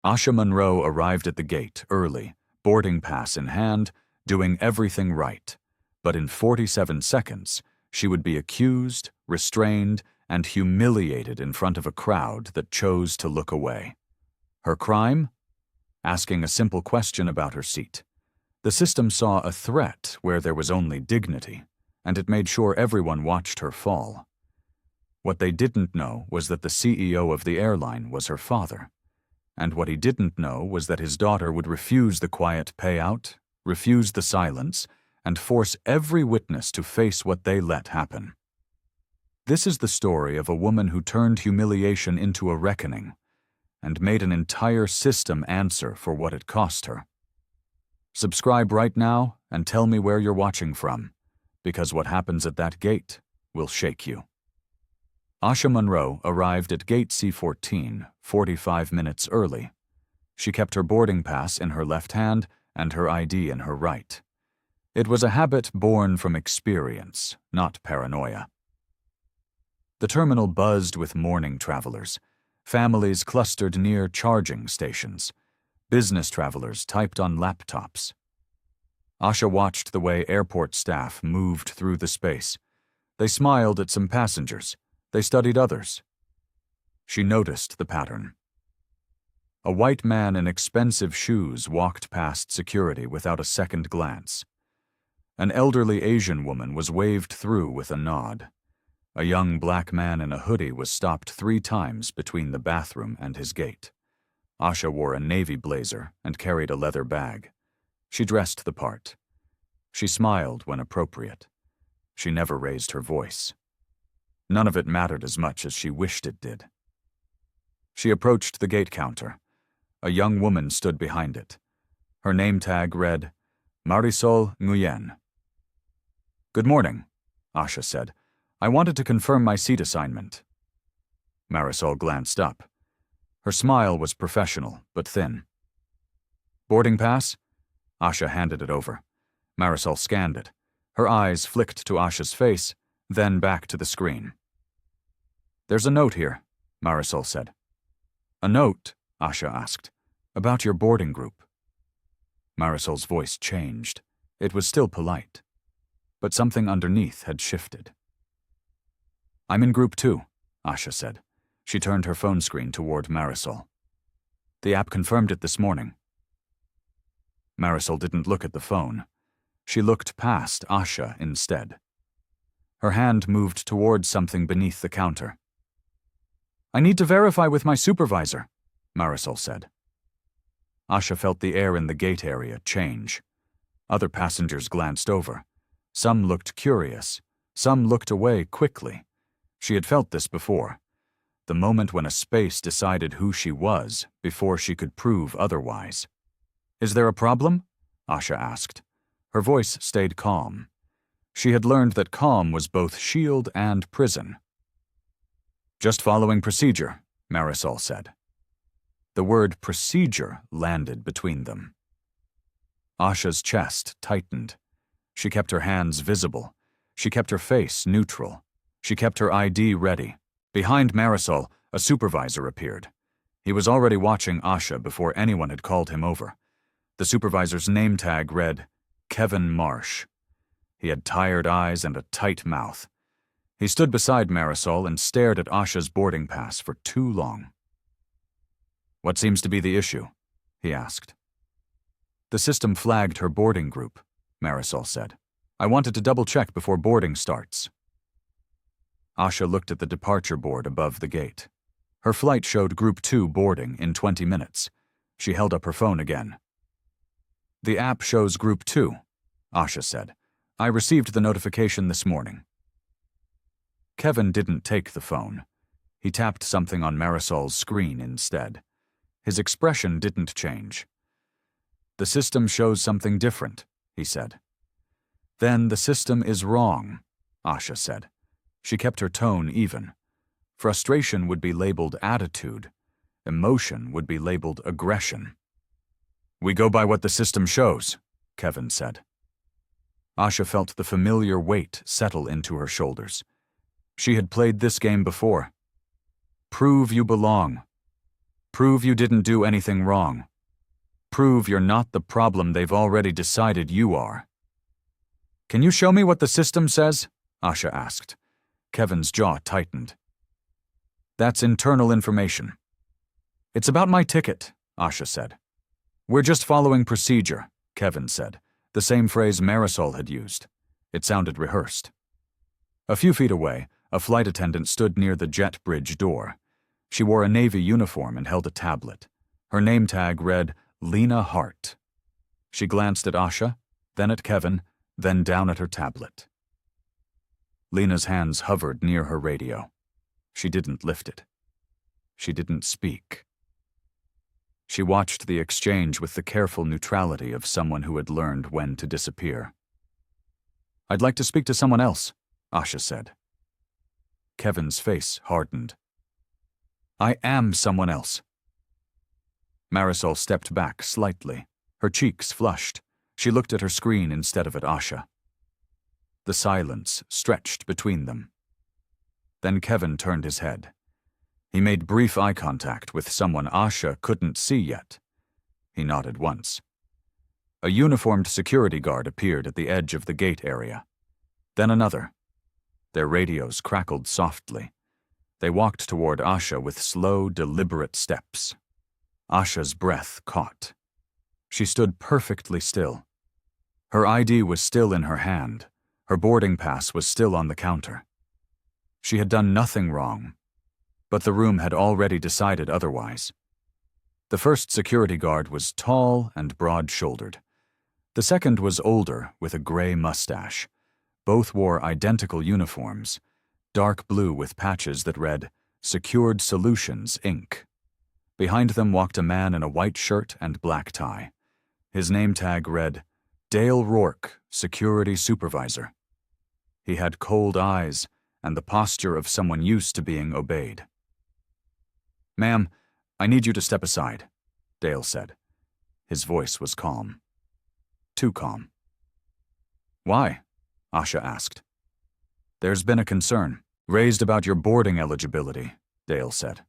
Asha Monroe arrived at the gate early, boarding pass in hand, doing everything right. But in 47 seconds, she would be accused, restrained, and humiliated in front of a crowd that chose to look away. Her crime? Asking a simple question about her seat. The system saw a threat where there was only dignity, and it made sure everyone watched her fall. What they didn't know was that the CEO of the airline was her father. And what he didn't know was that his daughter would refuse the quiet payout, refuse the silence, and force every witness to face what they let happen. This is the story of a woman who turned humiliation into a reckoning and made an entire system answer for what it cost her. Subscribe right now and tell me where you're watching from, because what happens at that gate will shake you. Asha Monroe arrived at gate C14 45 minutes early. She kept her boarding pass in her left hand and her ID in her right. It was a habit born from experience, not paranoia. The terminal buzzed with morning travelers. Families clustered near charging stations. Business travelers typed on laptops. Asha watched the way airport staff moved through the space. They smiled at some passengers. They studied others. She noticed the pattern. A white man in expensive shoes walked past security without a second glance. An elderly Asian woman was waved through with a nod. A young black man in a hoodie was stopped 3 times between the bathroom and his gate. Asha wore a navy blazer and carried a leather bag. She dressed the part. She smiled when appropriate. She never raised her voice. None of it mattered as much as she wished it did. She approached the gate counter. A young woman stood behind it. Her name tag read, Marisol Nguyen. "Good morning," Asha said. "I wanted to confirm my seat assignment." Marisol glanced up. Her smile was professional, but thin. "Boarding pass?" Asha handed it over. Marisol scanned it. Her eyes flicked to Asha's face, then back to the screen. "There's a note here," Marisol said. "A note?" Asha asked. "About your boarding group." Marisol's voice changed. It was still polite. But something underneath had shifted. "I'm in group 2, Asha said. She turned her phone screen toward Marisol. "The app confirmed it this morning." Marisol didn't look at the phone. She looked past Asha instead. Her hand moved towards something beneath the counter. "I need to verify with my supervisor," Marisol said. Asha felt the air in the gate area change. Other passengers glanced over. Some looked curious. Some looked away quickly. She had felt this before. The moment when a space decided who she was before she could prove otherwise. "Is there a problem?" Asha asked. Her voice stayed calm. She had learned that calm was both shield and prison. "Just following procedure," Marisol said. The word procedure landed between them. Asha's chest tightened. She kept her hands visible. She kept her face neutral. She kept her ID ready. Behind Marisol, a supervisor appeared. He was already watching Asha before anyone had called him over. The supervisor's name tag read, Kevin Marsh. He had tired eyes and a tight mouth. He stood beside Marisol and stared at Asha's boarding pass for too long. "What seems to be the issue?" he asked. "The system flagged her boarding group," Marisol said. "I wanted to double-check before boarding starts." Asha looked at the departure board above the gate. Her flight showed Group 2 boarding in 20 minutes. She held up her phone again. "The app shows Group 2, Asha said. "I received the notification this morning." Kevin didn't take the phone. He tapped something on Marisol's screen instead. His expression didn't change. "The system shows something different," he said. "Then the system is wrong," Asha said. She kept her tone even. Frustration would be labeled attitude. Emotion would be labeled aggression. "We go by what the system shows," Kevin said. Asha felt the familiar weight settle into her shoulders. She had played this game before. "Prove you belong." Prove you didn't do anything wrong. Prove you're not the problem they've already decided you are. Can you show me what the system says? Asha asked. Kevin's jaw tightened. That's internal information. It's about my ticket, Asha said. We're just following procedure, Kevin said, the same phrase Marisol had used. It sounded rehearsed. A few feet away, a flight attendant stood near the jet bridge door. She wore a Navy uniform and held a tablet. Her name tag read Lena Hart. She glanced at Asha, then at Kevin, then down at her tablet. Lena's hands hovered near her radio. She didn't lift it. She didn't speak. She watched the exchange with the careful neutrality of someone who had learned when to disappear. I'd like to speak to someone else, Asha said. Kevin's face hardened. I am someone else. Marisol stepped back slightly. Her cheeks flushed. She looked at her screen instead of at Asha. The silence stretched between them. Then Kevin turned his head. He made brief eye contact with someone Asha couldn't see yet. He nodded once. A uniformed security guard appeared at the edge of the gate area. Then another. Their radios crackled softly. They walked toward Asha with slow, deliberate steps. Asha's breath caught. She stood perfectly still. Her ID was still in her hand. Her boarding pass was still on the counter. She had done nothing wrong, but the room had already decided otherwise. The first security guard was tall and broad-shouldered. The second was older, with a gray mustache. Both wore identical uniforms, dark blue with patches that read, Secured Solutions, Inc. Behind them walked a man in a white shirt and black tie. His name tag read, Dale Rourke, Security Supervisor. He had cold eyes and the posture of someone used to being obeyed. Ma'am, I need you to step aside, Dale said. His voice was calm. Too calm. Why? Asha asked. There's been a concern raised about your boarding eligibility, Dale said.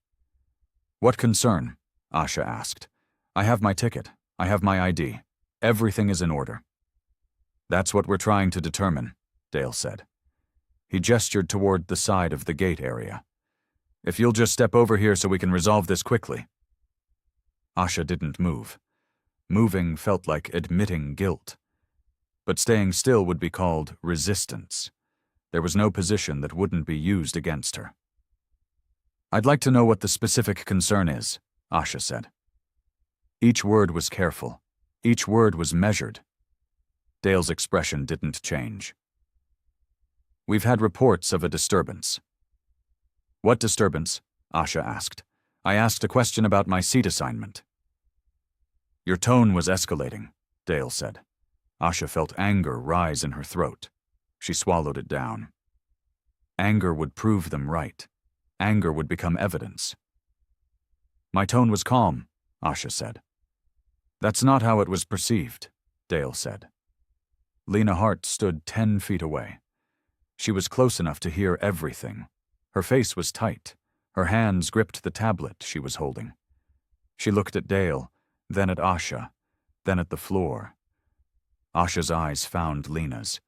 What concern? Asha asked. I have my ticket. I have my ID. Everything is in order. That's what we're trying to determine, Dale said. He gestured toward the side of the gate area. If you'll just step over here so we can resolve this quickly. Asha didn't move. Moving felt like admitting guilt. But staying still would be called resistance. There was no position that wouldn't be used against her. I'd like to know what the specific concern is, Asha said. Each word was careful. Each word was measured. Dale's expression didn't change. We've had reports of a disturbance. What disturbance? Asha asked. I asked a question about my seat assignment. Your tone was escalating, Dale said. Asha felt anger rise in her throat. She swallowed it down. Anger would prove them right. Anger would become evidence. My tone was calm, Asha said. That's not how it was perceived, Dale said. Lena Hart stood 10 feet away. She was close enough to hear everything. Her face was tight. Her hands gripped the tablet she was holding. She looked at Dale, then at Asha, then at the floor. Asha's eyes found Lena's.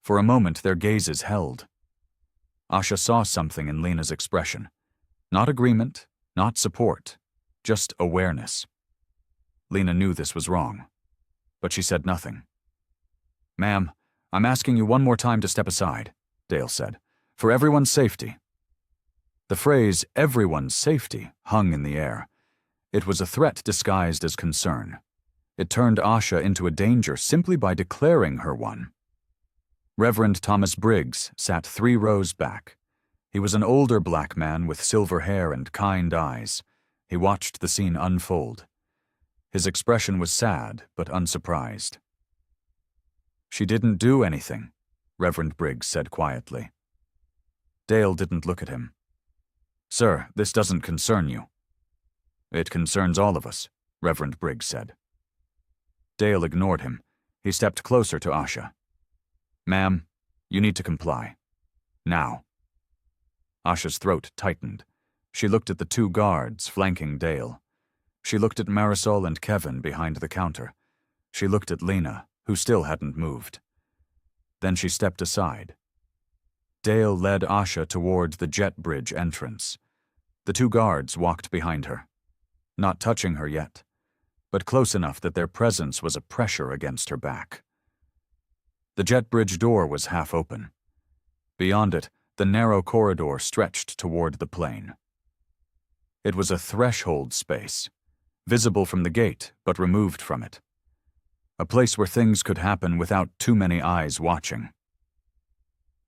For a moment, their gazes held. Asha saw something in Lena's expression. Not agreement, not support, just awareness. Lena knew this was wrong, but she said nothing. Ma'am, I'm asking you one more time to step aside, Dale said, for everyone's safety. The phrase, everyone's safety, hung in the air. It was a threat disguised as concern. It turned Asha into a danger simply by declaring her one. Reverend Thomas Briggs sat 3 rows back. He was an older black man with silver hair and kind eyes. He watched the scene unfold. His expression was sad, but unsurprised. She didn't do anything, Reverend Briggs said quietly. Dale didn't look at him. Sir, this doesn't concern you. It concerns all of us, Reverend Briggs said. Dale ignored him. He stepped closer to Asha. Ma'am, you need to comply. Now. Asha's throat tightened. She looked at the 2 guards flanking Dale. She looked at Marisol and Kevin behind the counter. She looked at Lena, who still hadn't moved. Then she stepped aside. Dale led Asha toward the jet bridge entrance. The two guards walked behind her, not touching her yet, but close enough that their presence was a pressure against her back. The jet bridge door was half open. Beyond it, the narrow corridor stretched toward the plane. It was a threshold space, visible from the gate but removed from it. A place where things could happen without too many eyes watching.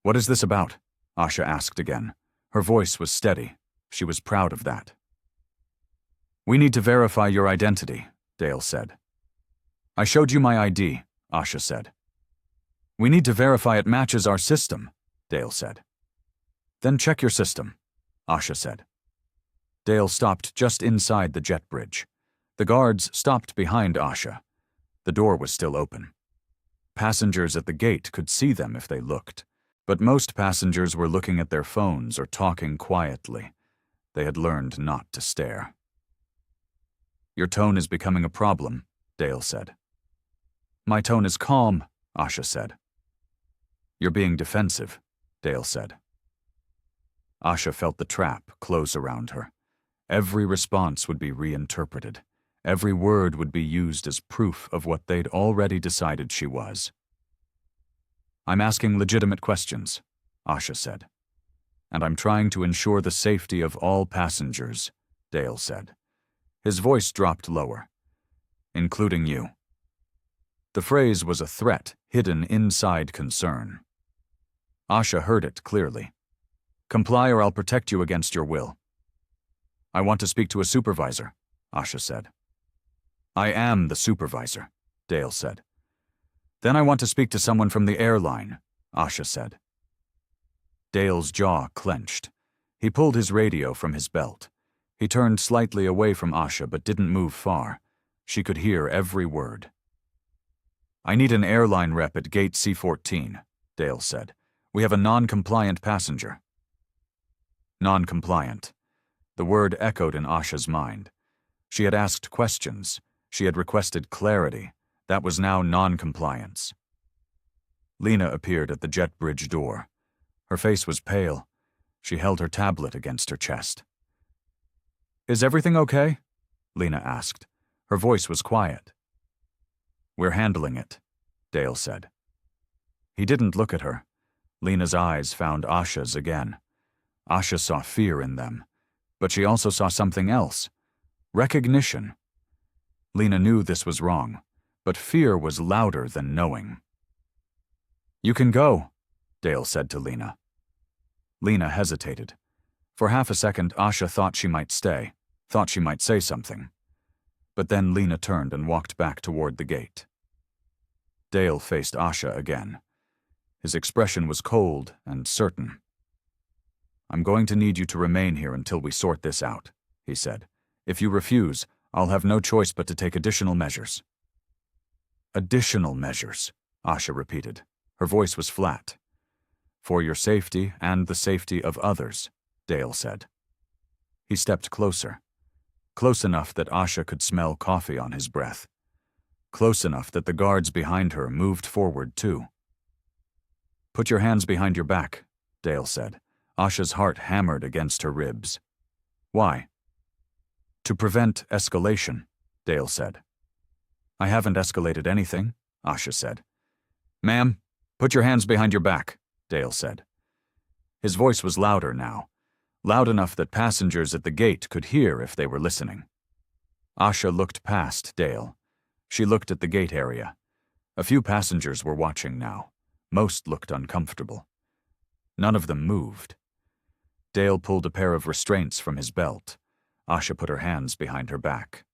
"What is this about?" Asha asked again. Her voice was steady. She was proud of that. "We need to verify your identity," Dale said. "I showed you my ID," Asha said. "We need to verify it matches our system," Dale said. "Then check your system," Asha said. Dale stopped just inside the jet bridge. The guards stopped behind Asha. The door was still open. Passengers at the gate could see them if they looked, but most passengers were looking at their phones or talking quietly. They had learned not to stare. "Your tone is becoming a problem," Dale said. "My tone is calm," Asha said. "You're being defensive," Dale said. Asha felt the trap close around her. Every response would be reinterpreted. Every word would be used as proof of what they'd already decided she was. "I'm asking legitimate questions," Asha said. "And I'm trying to ensure the safety of all passengers," Dale said. His voice dropped lower. "Including you." The phrase was a threat hidden inside concern. Asha heard it clearly. "Comply or I'll protect you against your will." "I want to speak to a supervisor," Asha said. "I am the supervisor," Dale said. "Then I want to speak to someone from the airline," Asha said. Dale's jaw clenched. He pulled his radio from his belt. He turned slightly away from Asha but didn't move far. She could hear every word. "I need an airline rep at gate C14, Dale said. "We have a non-compliant passenger." Non-compliant. The word echoed in Asha's mind. She had asked questions. She had requested clarity. That was now non-compliance. Lena appeared at the jet bridge door. Her face was pale. She held her tablet against her chest. "Is everything okay?" Lena asked. Her voice was quiet. "We're handling it," Dale said. He didn't look at her. Lena's eyes found Asha's again. Asha saw fear in them, but she also saw something else. Recognition. Lena knew this was wrong, but fear was louder than knowing. "You can go," Dale said to Lena. Lena hesitated. For half a second, Asha thought she might stay, thought she might say something. But then Lena turned and walked back toward the gate. Dale faced Asha again. His expression was cold and certain. "I'm going to need you to remain here until we sort this out," he said. "If you refuse, I'll have no choice but to take additional measures." "Additional measures," Asha repeated. Her voice was flat. "For your safety and the safety of others," Dale said. He stepped closer. Close enough that Asha could smell coffee on his breath. Close enough that the guards behind her moved forward too. "Put your hands behind your back," Dale said. Asha's heart hammered against her ribs. "Why?" "To prevent escalation," Dale said. "I haven't escalated anything," Asha said. "Ma'am, put your hands behind your back," Dale said. His voice was louder now, loud enough that passengers at the gate could hear if they were listening. Asha looked past Dale. She looked at the gate area. A few passengers were watching now. Most looked uncomfortable. None of them moved. Dale pulled a pair of restraints from his belt. Asha put her hands behind her back.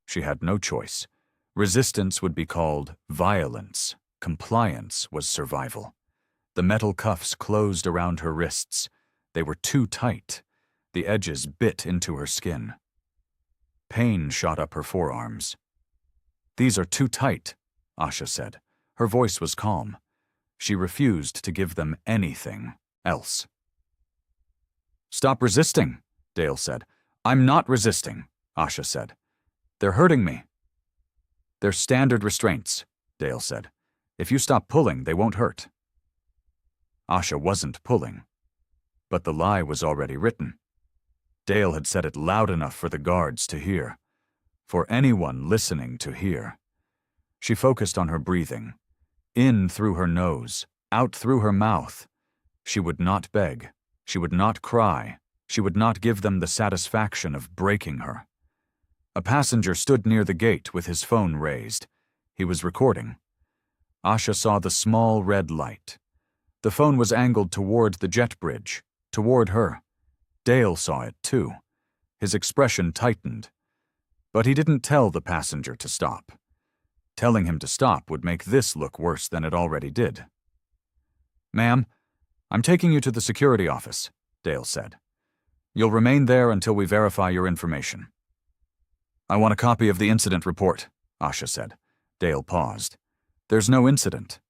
She had no choice. Resistance would be called violence. Compliance was survival. The metal cuffs closed around her wrists. They were too tight. The edges bit into her skin. Pain shot up her forearms. "These are too tight," Asha said. Her voice was calm. She refused to give them anything else. "Stop resisting," Dale said. "I'm not resisting," Asha said. They're hurting me. They're standard restraints, Dale said. If you stop pulling, they won't hurt. Asha wasn't pulling. But the lie was already written. Dale had said it loud enough for the guards to hear. For anyone listening to hear. She focused on her breathing. In through her nose, out through her mouth. She would not beg. She would not cry. She would not give them the satisfaction of breaking her. A passenger stood near the gate with his phone raised. He was recording. Asha saw the small red light. The phone was angled toward the jet bridge, toward her. Dale saw it too. His expression tightened. But he didn't tell the passenger to stop. Telling him to stop would make this look worse than it already did. "Ma'am, I'm taking you to the security office," Dale said. "You'll remain there until we verify your information." "I want a copy of the incident report," Asha said. Dale paused. "There's no incident."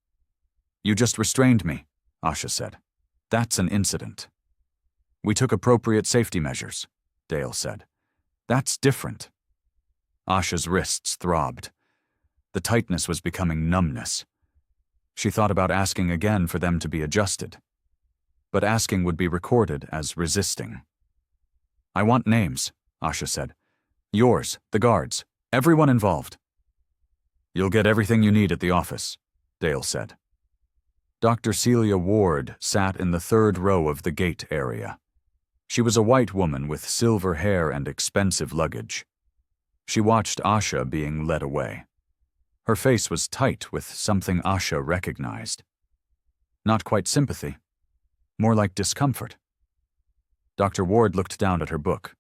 "You just restrained me," Asha said. "That's an incident." "We took appropriate safety measures," Dale said. "That's different." Asha's wrists throbbed. The tightness was becoming numbness. She thought about asking again for them to be adjusted. But asking would be recorded as resisting. "I want names," Asha said. "Yours, the guards, everyone involved." "You'll get everything you need at the office," Dale said. Dr. Celia Ward sat in the third row of the gate area. She was a white woman with silver hair and expensive luggage. She watched Asha being led away. Her face was tight with something Asha recognized. Not quite sympathy, more like discomfort. Dr. Ward looked down at her book.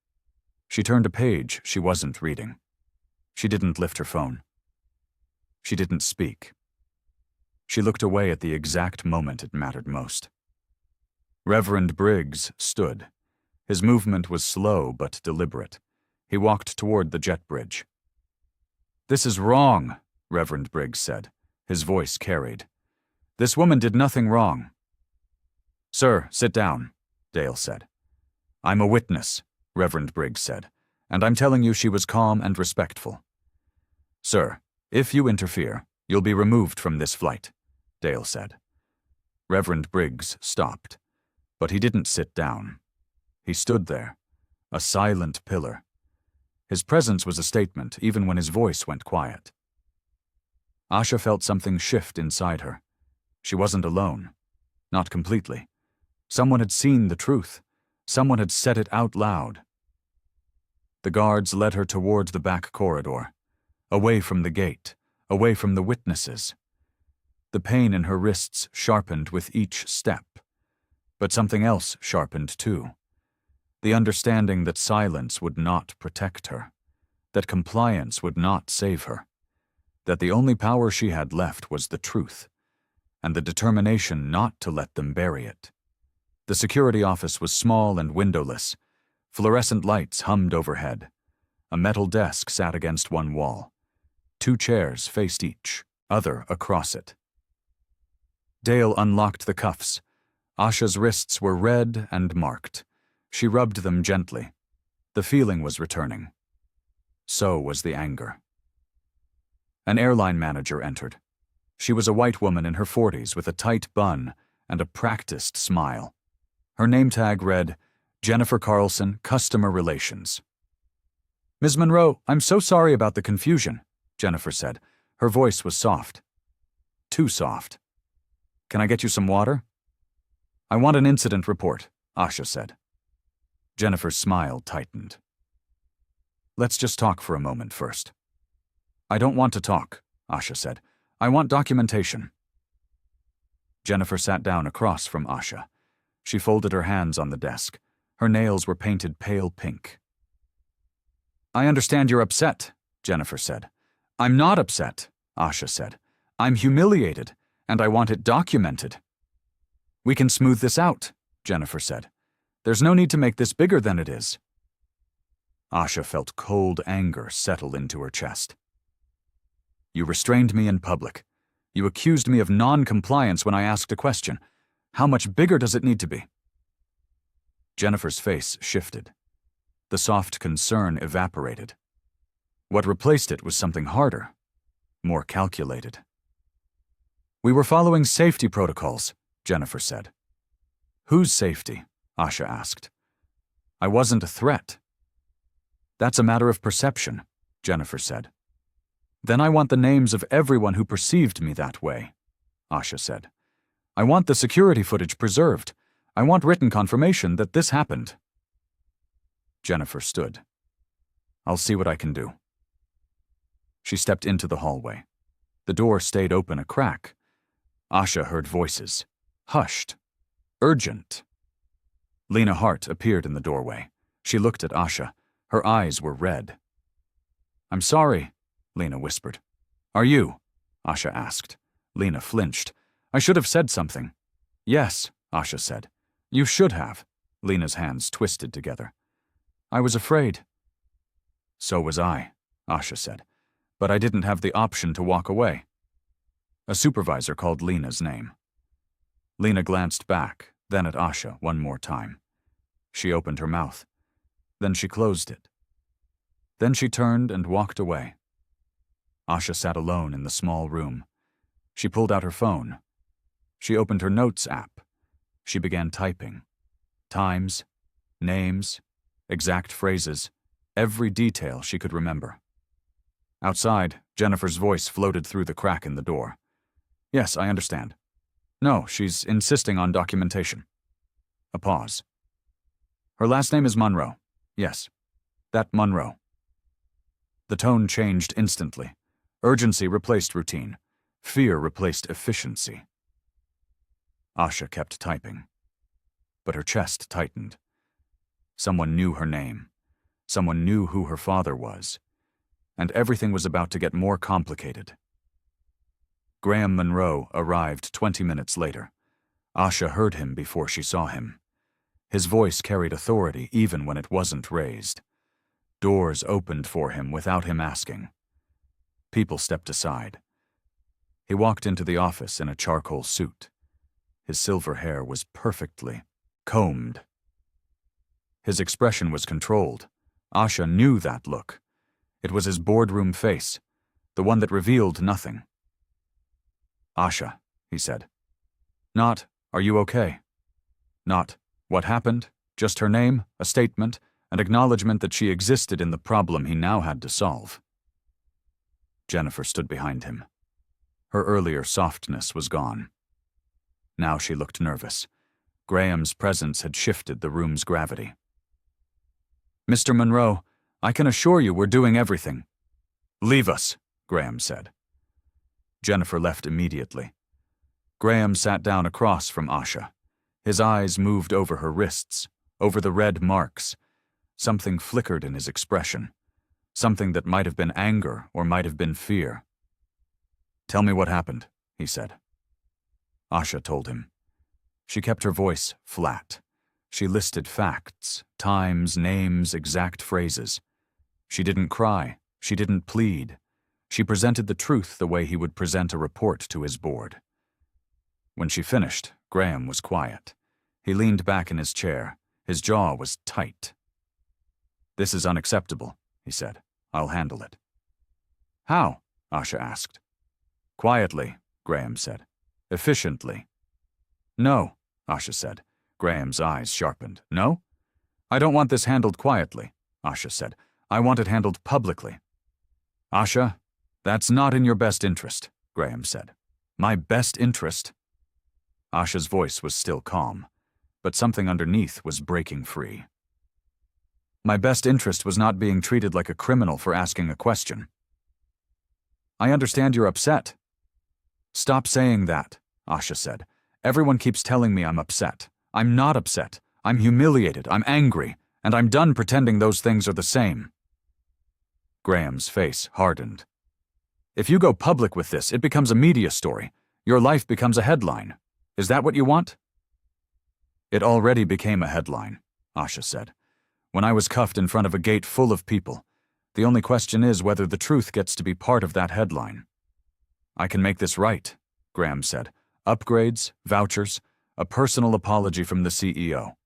She turned a page she wasn't reading. She didn't lift her phone. She didn't speak. She looked away at the exact moment it mattered most. Reverend Briggs stood. His movement was slow but deliberate. He walked toward the jet bridge. "This is wrong," Reverend Briggs said. His voice carried. "This woman did nothing wrong." "Sir, sit down," Dale said. "I'm a witness," Reverend Briggs said, "and I'm telling you she was calm and respectful." "Sir, if you interfere, you'll be removed from this flight," Dale said. Reverend Briggs stopped, but he didn't sit down. He stood there, a silent pillar. His presence was a statement even when his voice went quiet. Asha felt something shift inside her. She wasn't alone. Not completely. Someone had seen the truth. Someone had said it out loud. The guards led her toward the back corridor, away from the gate, away from the witnesses. The pain in her wrists sharpened with each step. But something else sharpened too. The understanding that silence would not protect her, that compliance would not save her, that the only power she had left was the truth, and the determination not to let them bury it. The security office was small and windowless. Fluorescent lights hummed overhead. A metal desk sat against one wall. 2 chairs faced each, other across it. Dale unlocked the cuffs. Asha's wrists were red and marked. She rubbed them gently. The feeling was returning. So was the anger. An airline manager entered. She was a white woman in her 40s with a tight bun and a practiced smile. Her name tag read, Jennifer Carlson, Customer Relations. "Ms. Monroe, I'm so sorry about the confusion," Jennifer said. Her voice was soft. Too soft. "Can I get you some water?" "I want an incident report," Asha said. Jennifer's smile tightened. "Let's just talk for a moment first." "I don't want to talk," Asha said. "I want documentation." Jennifer sat down across from Asha. She folded her hands on the desk. Her nails were painted pale pink. "I understand you're upset," Jennifer said. "I'm not upset," Asha said. "I'm humiliated, and I want it documented." "We can smooth this out," Jennifer said. "There's no need to make this bigger than it is." Asha felt cold anger settle into her chest. "You restrained me in public. You accused me of non-compliance when I asked a question. How much bigger does it need to be?" Jennifer's face shifted. The soft concern evaporated. What replaced it was something harder, more calculated. "We were following safety protocols," Jennifer said. "Whose safety?" Asha asked. "I wasn't a threat." "That's a matter of perception," Jennifer said. "Then I want the names of everyone who perceived me that way," Asha said. "I want the security footage preserved. I want written confirmation that this happened." Jennifer stood. "I'll see what I can do." She stepped into the hallway. The door stayed open a crack. Asha heard voices. Hushed. Urgent. Lena Hart appeared in the doorway. She looked at Asha. Her eyes were red. "I'm sorry," Lena whispered. "Are you?" Asha asked. Lena flinched. "I should have said something." "Yes," Asha said. "You should have." Lena's hands twisted together. "I was afraid." "So was I," Asha said. "But I didn't have the option to walk away." A supervisor called Lena's name. Lena glanced back, then at Asha one more time. She opened her mouth. Then she closed it. Then she turned and walked away. Asha sat alone in the small room. She pulled out her phone. She opened her notes app. She began typing. Times, names, exact phrases, every detail she could remember. Outside, Jennifer's voice floated through the crack in the door. "Yes, I understand. No, she's insisting on documentation." A pause. "Her last name is Monroe. Yes, that Monroe." The tone changed instantly. Urgency replaced routine. Fear replaced efficiency. Asha kept typing. But her chest tightened. Someone knew her name. Someone knew who her father was. And everything was about to get more complicated. Graham Monroe arrived 20 minutes later. Asha heard him before she saw him. His voice carried authority even when it wasn't raised. Doors opened for him without him asking. People stepped aside. He walked into the office in a charcoal suit. His silver hair was perfectly combed. His expression was controlled. Asha knew that look. It was his boardroom face, the one that revealed nothing. "Asha," he said. Not, "Are you okay?" Not, "What happened?" Just her name, a statement, an acknowledgement that she existed in the problem he now had to solve. Jennifer stood behind him. Her earlier softness was gone. Now she looked nervous. Graham's presence had shifted the room's gravity. "Mr. Monroe, I can assure you we're doing everything." "Leave us," Graham said. Jennifer left immediately. Graham sat down across from Asha. His eyes moved over her wrists, over the red marks. Something flickered in his expression. Something that might have been anger or might have been fear. "Tell me what happened," he said. Asha told him. She kept her voice flat. She listed facts, times, names, exact phrases. She didn't cry. She didn't plead. She presented the truth the way he would present a report to his board. When she finished, Graham was quiet. He leaned back in his chair. His jaw was tight. "This is unacceptable," he said. "I'll handle it." "How?" Asha asked. "Quietly," Graham said. "Efficiently." "No," Asha said. Graham's eyes sharpened. "No? I don't want this handled quietly," Asha said. "I want it handled publicly." "Asha, that's not in your best interest," Graham said. "My best interest?" Asha's voice was still calm, but something underneath was breaking free. "My best interest was not being treated like a criminal for asking a question." "I understand you're upset." "Stop saying that," Asha said. "Everyone keeps telling me I'm upset. I'm not upset. I'm humiliated. I'm angry. And I'm done pretending those things are the same." Graham's face hardened. "If you go public with this, it becomes a media story. Your life becomes a headline. Is that what you want?" "It already became a headline," Asha said. "When I was cuffed in front of a gate full of people. The only question is whether the truth gets to be part of that headline." "I can make this right," Graham said. "Upgrades, vouchers, a personal apology from the CEO."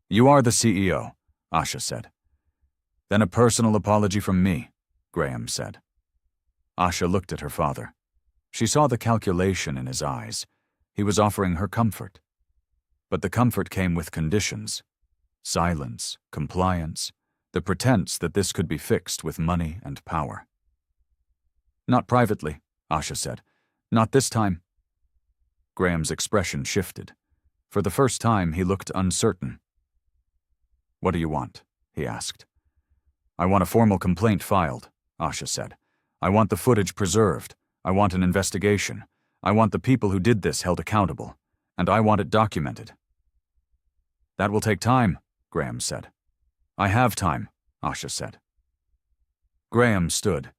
"You are the CEO," Asha said. "Then a personal apology from me," Graham said. Asha looked at her father. She saw the calculation in his eyes. He was offering her comfort. But the comfort came with conditions. Silence, compliance, the pretense that this could be fixed with money and power. Not privately, Asha said. Not this time. Graham's expression shifted. For the first time, he looked uncertain. What do you want? He asked. I want a formal complaint filed, Asha said. I want the footage preserved. I want an investigation. I want the people who did this held accountable. And I want it documented. That will take time, Graham said. I have time, Asha said. Graham stood.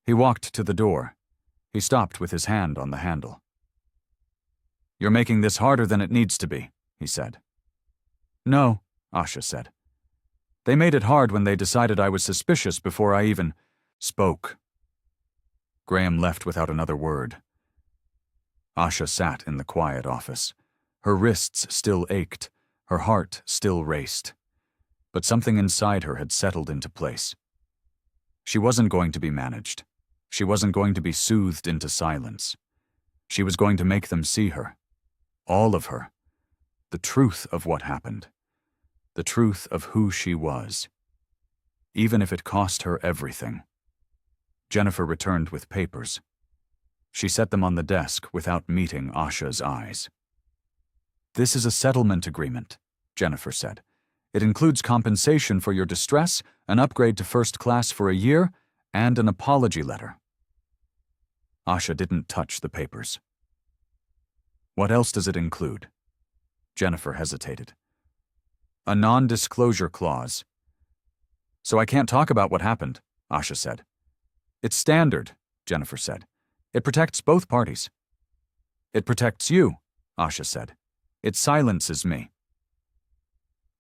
He walked to the door. He stopped with his hand on the handle. You're making this harder than it needs to be, he said. No, Asha said. They made it hard when they decided I was suspicious before I even spoke. Graham left without another word. Asha sat in the quiet office. Her wrists still ached. Her heart still raced. But something inside her had settled into place. She wasn't going to be managed. She wasn't going to be soothed into silence. She was going to make them see her. All of her. The truth of what happened. The truth of who she was. Even if it cost her everything. Jennifer returned with papers. She set them on the desk without meeting Asha's eyes. This is a settlement agreement, Jennifer said. It includes compensation for your distress, an upgrade to first class for a year, and an apology letter. Asha didn't touch the papers. What else does it include? Jennifer hesitated. A non-disclosure clause. So I can't talk about what happened, Asha said. It's standard, Jennifer said. It protects both parties. It protects you, Asha said. It silences me.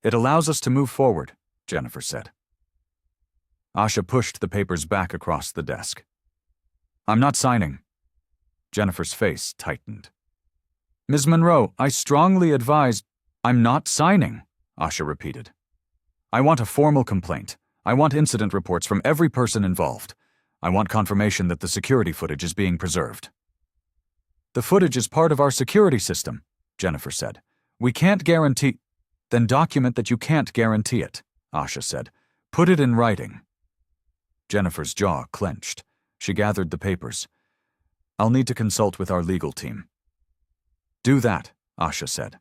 It allows us to move forward, Jennifer said. Asha pushed the papers back across the desk. I'm not signing. Jennifer's face tightened. Ms. Monroe, I strongly advise— I'm not signing, Asha repeated. I want a formal complaint. I want incident reports from every person involved. I want confirmation that the security footage is being preserved. The footage is part of our security system, Jennifer said. We can't guarantee— Then document that you can't guarantee it, Asha said. Put it in writing. Jennifer's jaw clenched. She gathered the papers. I'll need to consult with our legal team. Do that, Asha said.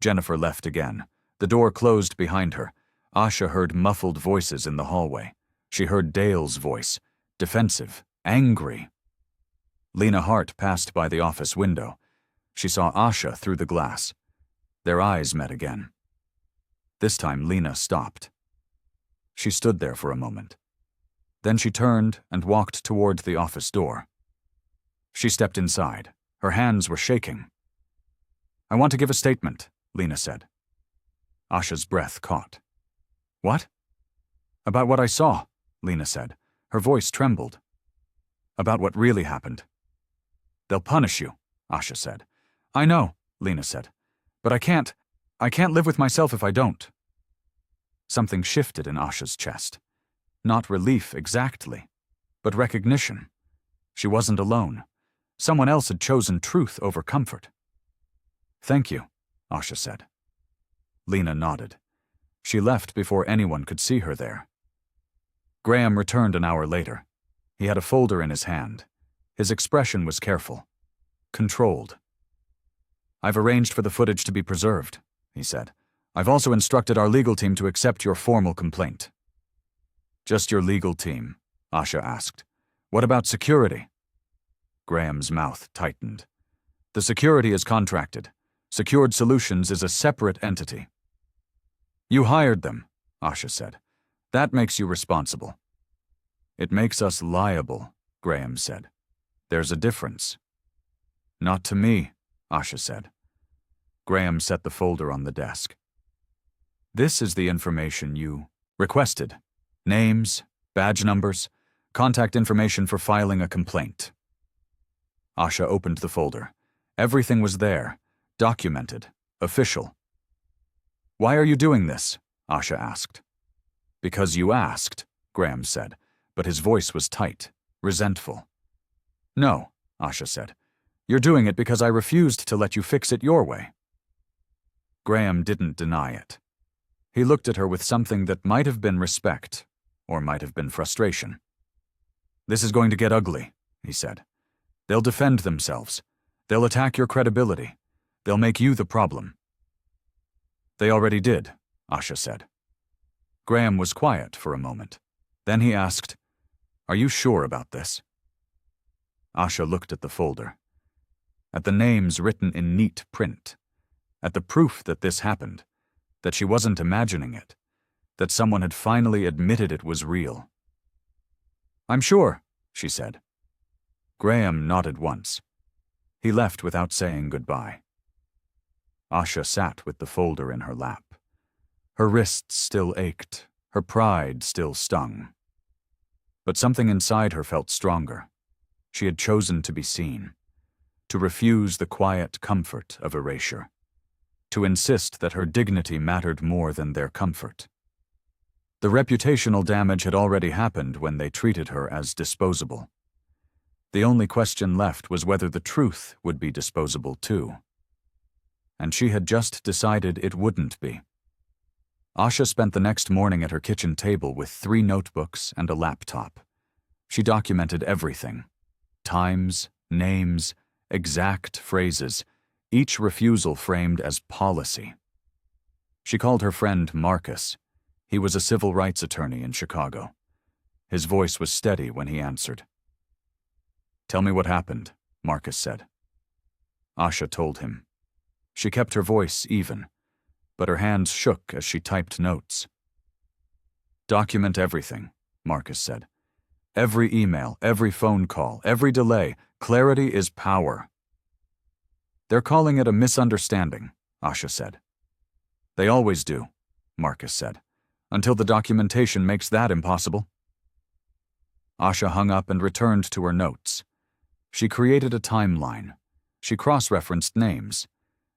Jennifer left again. The door closed behind her. Asha heard muffled voices in the hallway. She heard Dale's voice, defensive, angry. Lena Hart passed by the office window. She saw Asha through the glass. Their eyes met again. This time Lena stopped. She stood there for a moment. Then she turned and walked toward the office door. She stepped inside. Her hands were shaking. I want to give a statement, Lena said. Asha's breath caught. What? About what I saw, Lena said. Her voice trembled. About what really happened. They'll punish you, Asha said. I know, Lena said. But I can't live with myself if I don't. Something shifted in Asha's chest. Not relief exactly, but recognition. She wasn't alone. Someone else had chosen truth over comfort. Thank you, Asha said. Lena nodded. She left before anyone could see her there. Graham returned an hour later. He had a folder in his hand. His expression was careful, controlled. I've arranged for the footage to be preserved, he said. I've also instructed our legal team to accept your formal complaint. Just your legal team? Asha asked. What about security? Graham's mouth tightened. The security is contracted. Secured Solutions is a separate entity. You hired them, Asha said. That makes you responsible. It makes us liable, Graham said. There's a difference. Not to me, Asha said. Graham set the folder on the desk. This is the information you requested. Names, badge numbers, contact information for filing a complaint. Asha opened the folder. Everything was there, documented, official. Why are you doing this? Asha asked. Because you asked, Graham said, but his voice was tight, resentful. No, Asha said. You're doing it because I refused to let you fix it your way. Graham didn't deny it. He looked at her with something that might have been respect, or might have been frustration. This is going to get ugly, he said. They'll defend themselves. They'll attack your credibility. They'll make you the problem. They already did, Asha said. Graham was quiet for a moment. Then he asked, Are you sure about this? Asha looked at the folder, at the names written in neat print, at the proof that this happened, that she wasn't imagining it, that someone had finally admitted it was real. I'm sure, she said. Graham nodded once. He left without saying goodbye. Asha sat with the folder in her lap. Her wrists still ached, her pride still stung. But something inside her felt stronger. She had chosen to be seen, to refuse the quiet comfort of erasure, to insist that her dignity mattered more than their comfort. The reputational damage had already happened when they treated her as disposable. The only question left was whether the truth would be disposable too. And she had just decided it wouldn't be. Asha spent the next morning at her kitchen table with 3 notebooks and a laptop. She documented everything. Times, names, exact phrases, each refusal framed as policy. She called her friend Marcus. He was a civil rights attorney in Chicago. His voice was steady when he answered. Tell me what happened, Marcus said. Asha told him. She kept her voice even, but her hands shook as she typed notes. Document everything, Marcus said. Every email, every phone call, every delay. Clarity is power. They're calling it a misunderstanding, Asha said. They always do, Marcus said, until the documentation makes that impossible. Asha hung up and returned to her notes. She created a timeline. She cross-referenced names.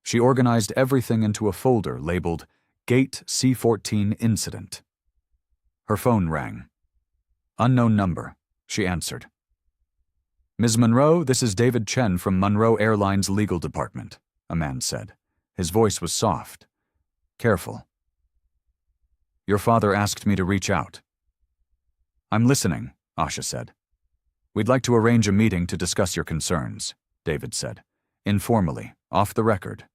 She organized everything into a folder labeled Gate C14 Incident. Her phone rang. Unknown number, she answered. Ms. Monroe, this is David Chen from Monroe Airlines Legal Department, a man said. His voice was soft, careful. Your father asked me to reach out. I'm listening, Asha said. We'd like to arrange a meeting to discuss your concerns, David said, informally, off the record.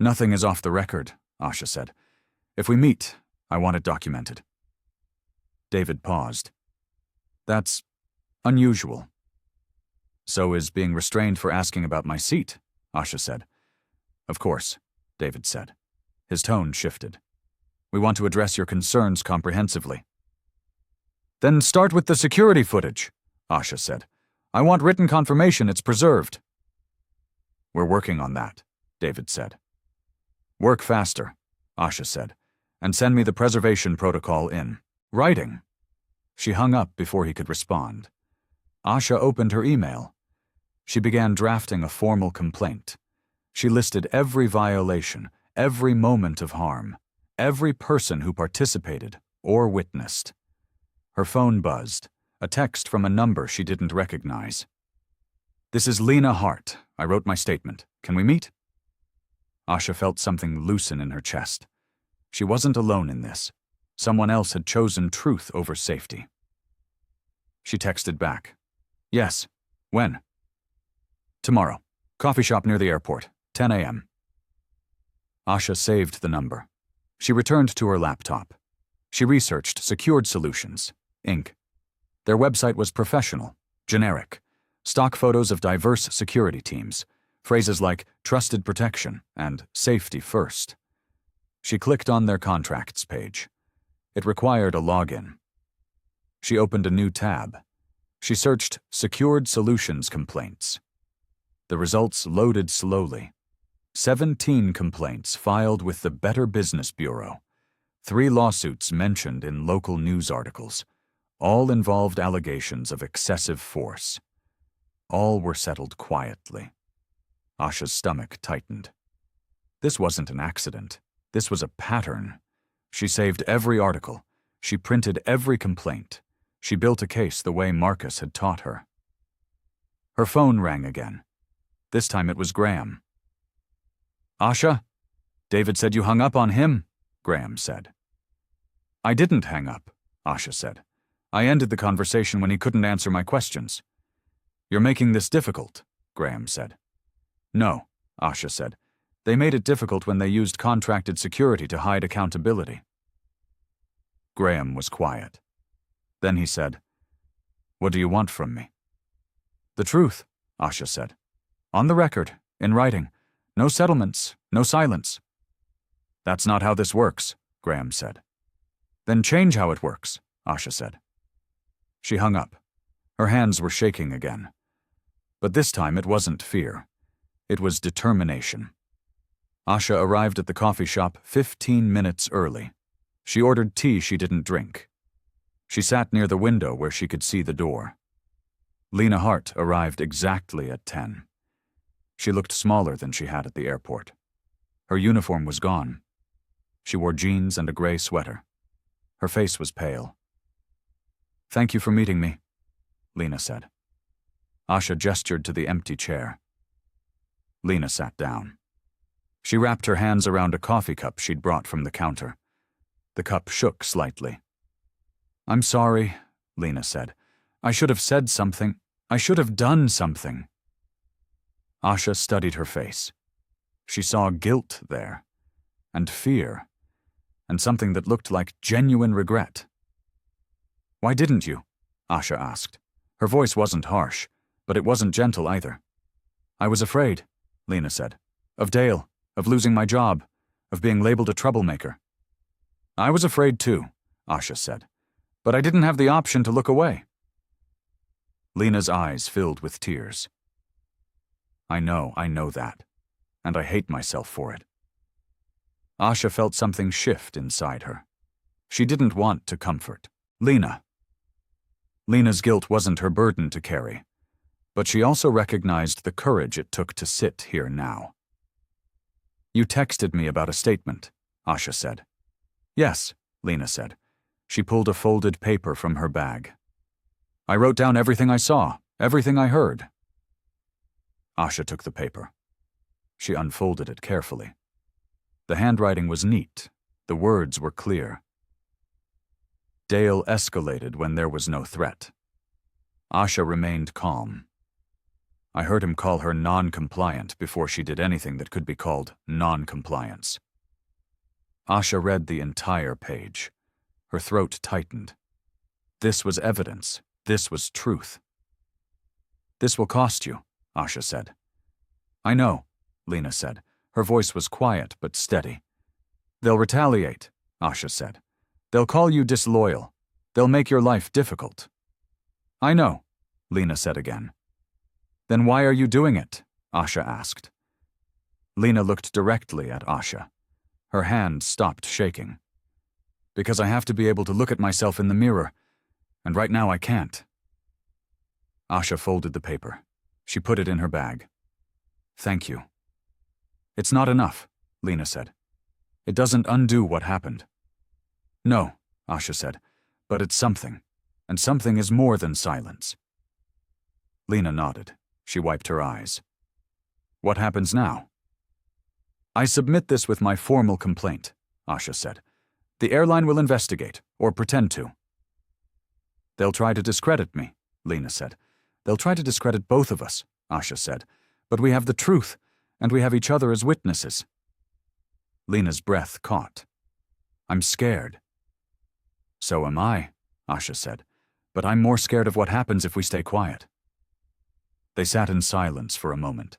Nothing is off the record, Asha said. If we meet, I want it documented. David paused. That's unusual. So is being restrained for asking about my seat, Asha said. Of course, David said. His tone shifted. We want to address your concerns comprehensively. Then start with the security footage, Asha said. I want written confirmation it's preserved. We're working on that, David said. Work faster, Asha said, and send me the preservation protocol in writing. She hung up before he could respond. Asha opened her email. She began drafting a formal complaint. She listed every violation, every moment of harm, every person who participated or witnessed. Her phone buzzed, a text from a number she didn't recognize. This is Lena Hart. I wrote my statement. Can we meet? Asha felt something loosen in her chest. She wasn't alone in this. Someone else had chosen truth over safety. She texted back. Yes. When? Tomorrow. Coffee shop near the airport. 10 a.m. Asha saved the number. She returned to her laptop. She researched Secured Solutions, Inc. Their website was professional, generic, stock photos of diverse security teams, phrases like trusted protection and safety first. She clicked on their contracts page. It required a login. She opened a new tab. She searched Secured Solutions complaints. The results loaded slowly. 17 complaints filed with the Better Business Bureau. 3 lawsuits mentioned in local news articles. All involved allegations of excessive force. All were settled quietly. Asha's stomach tightened. This wasn't an accident. This was a pattern. She saved every article. She printed every complaint. She built a case the way Marcus had taught her. Her phone rang again. This time it was Graham. "Asha? David said you hung up on him," Graham said. "I didn't hang up," Asha said. "I ended the conversation when he couldn't answer my questions." "You're making this difficult," Graham said. "No," Asha said. "They made it difficult when they used contracted security to hide accountability." Graham was quiet. Then he said, "What do you want from me?" "The truth," Asha said. "On the record, in writing. No settlements, no silence." "That's not how this works," Graham said. "Then change how it works," Asha said. She hung up. Her hands were shaking again. But this time it wasn't fear. It was determination. Asha arrived at the coffee shop 15 minutes early. She ordered tea she didn't drink. She sat near the window where she could see the door. Lena Hart arrived exactly at 10. She looked smaller than she had at the airport. Her uniform was gone. She wore jeans and a gray sweater. Her face was pale. "Thank you for meeting me," Lena said. Asha gestured to the empty chair. Lena sat down. She wrapped her hands around a coffee cup she'd brought from the counter. The cup shook slightly. "I'm sorry," Lena said. "I should have said something. I should have done something." Asha studied her face. She saw guilt there, and fear, and something that looked like genuine regret. "Why didn't you?" Asha asked. Her voice wasn't harsh, but it wasn't gentle either. "I was afraid," Lena said. "Of Dale, of losing my job, of being labeled a troublemaker." "I was afraid too," Asha said. "But I didn't have the option to look away." Lena's eyes filled with tears. I know that, and I hate myself for it." Asha felt something shift inside her. She didn't want to comfort Lena. Lena's guilt wasn't her burden to carry, but she also recognized the courage it took to sit here now. "You texted me about a statement," Asha said. "Yes," Lena said. She pulled a folded paper from her bag. "I wrote down everything I saw, everything I heard." Asha took the paper. She unfolded it carefully. The handwriting was neat. The words were clear. Dale escalated when there was no threat. Asha remained calm. I heard him call her non-compliant before she did anything that could be called non-compliance. Asha read the entire page. Her throat tightened. This was evidence. This was truth. "This will cost you," Asha said. "I know," Lena said. Her voice was quiet but steady. "They'll retaliate," Asha said. "They'll call you disloyal. They'll make your life difficult." "I know," Lena said again. "Then why are you doing it?" Asha asked. Lena looked directly at Asha. Her hand stopped shaking. "Because I have to be able to look at myself in the mirror, and right now I can't." Asha folded the paper. She put it in her bag. "Thank you." "It's not enough," Lena said. "It doesn't undo what happened." "No," Asha said, "but it's something, and something is more than silence." Lena nodded. She wiped her eyes. "What happens now?" "I submit this with my formal complaint," Asha said. "The airline will investigate, or pretend to." "They'll try to discredit me," Lena said. "They'll try to discredit both of us," Asha said. "But we have the truth, and we have each other as witnesses." Lena's breath caught. "I'm scared." "So am I," Asha said. "But I'm more scared of what happens if we stay quiet." They sat in silence for a moment.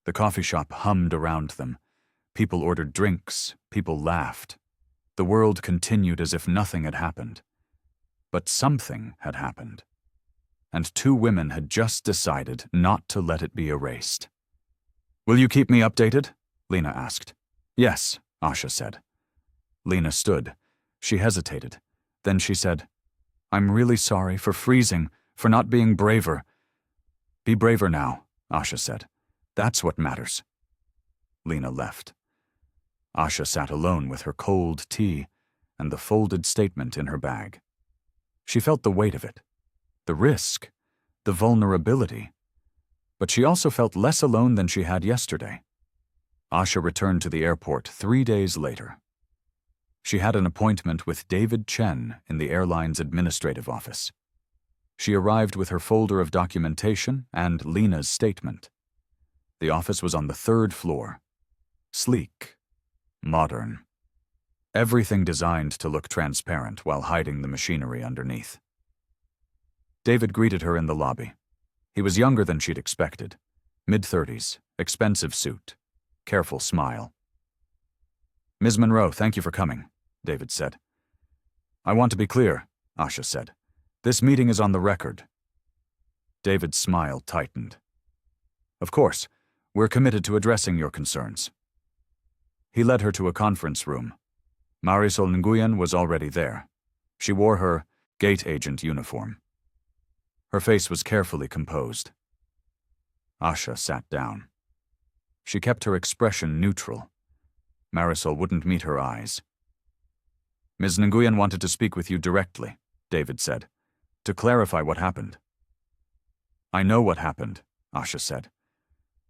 The coffee shop hummed around them. People ordered drinks. People laughed. The world continued as if nothing had happened. But something had happened. And two women had just decided not to let it be erased. "Will you keep me updated?" Lena asked. "Yes," Asha said. Lena stood. She hesitated. Then she said, "I'm really sorry for freezing, for not being braver." "Be braver now," Asha said. "That's what matters." Lena left. Asha sat alone with her cold tea. and the folded statement in her bag. She felt the weight of it, the risk, the vulnerability. But she also felt less alone than she had yesterday. Asha returned to the airport 3 days later. She had an appointment with David Chen in the airline's administrative office. She arrived with her folder of documentation and Lena's statement. The office was on the 3rd floor. Sleek, modern. Everything designed to look transparent while hiding the machinery underneath. David greeted her in the lobby. He was younger than she'd expected. Mid-30s, expensive suit, careful smile. "Ms. Monroe, thank you for coming," David said. "I want to be clear," Asha said. "This meeting is on the record." David's smile tightened. "Of course, we're committed to addressing your concerns." He led her to a conference room. Marisol Nguyen was already there. She wore her gate agent uniform. Her face was carefully composed. Asha sat down. She kept her expression neutral. Marisol wouldn't meet her eyes. "Ms. Nguyen wanted to speak with you directly," David said, "to clarify what happened." "I know what happened," Asha said.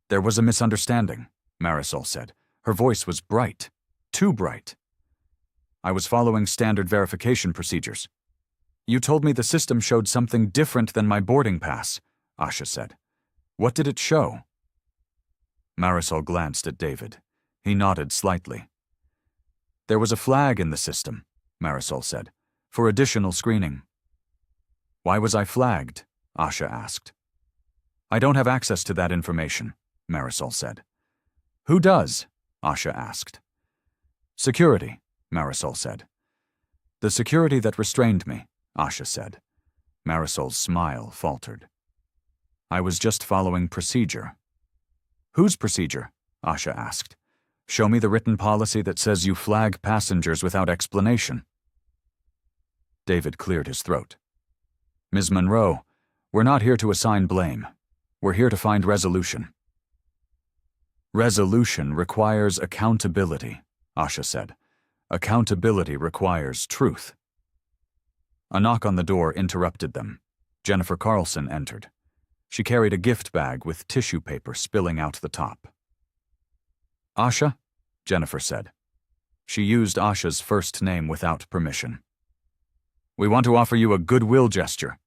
"There was a misunderstanding," Marisol said. Her voice was bright, too bright. "I was following standard verification procedures. You told me the system showed something different than my boarding pass," Asha said. "What did it show?" Marisol glanced at David. He nodded slightly. "There was a flag in the system," Marisol said, "for additional screening." "Why was I flagged?" Asha asked. "I don't have access to that information," Marisol said. "Who does?" Asha asked. "Security," Marisol said. "The security that restrained me," Asha said. Marisol's smile faltered. "I was just following procedure." "Whose procedure?" Asha asked. "Show me the written policy that says you flag passengers without explanation." David cleared his throat. "Ms. Monroe, we're not here to assign blame. We're here to find resolution." "Resolution requires accountability," Asha said. "Accountability requires truth." A knock on the door interrupted them. Jennifer Carlson entered. She carried a gift bag with tissue paper spilling out the top. "Asha?" Jennifer said. She used Asha's first name without permission. "We want to offer you a goodwill gesture."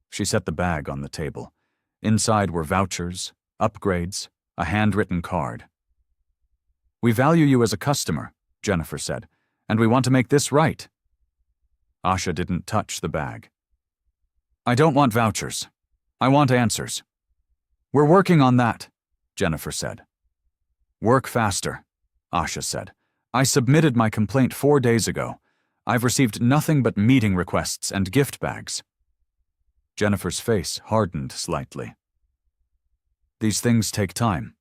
She set the bag on the table. Inside were vouchers, upgrades, a handwritten card. "We value you as a customer," Jennifer said, "and we want to make this right." Asha didn't touch the bag. "I don't want vouchers. I want answers." "We're working on that," Jennifer said. "Work faster," Asha said. "I submitted my complaint 4 days ago. I've received nothing but meeting requests and gift bags." Jennifer's face hardened slightly. "These things take time."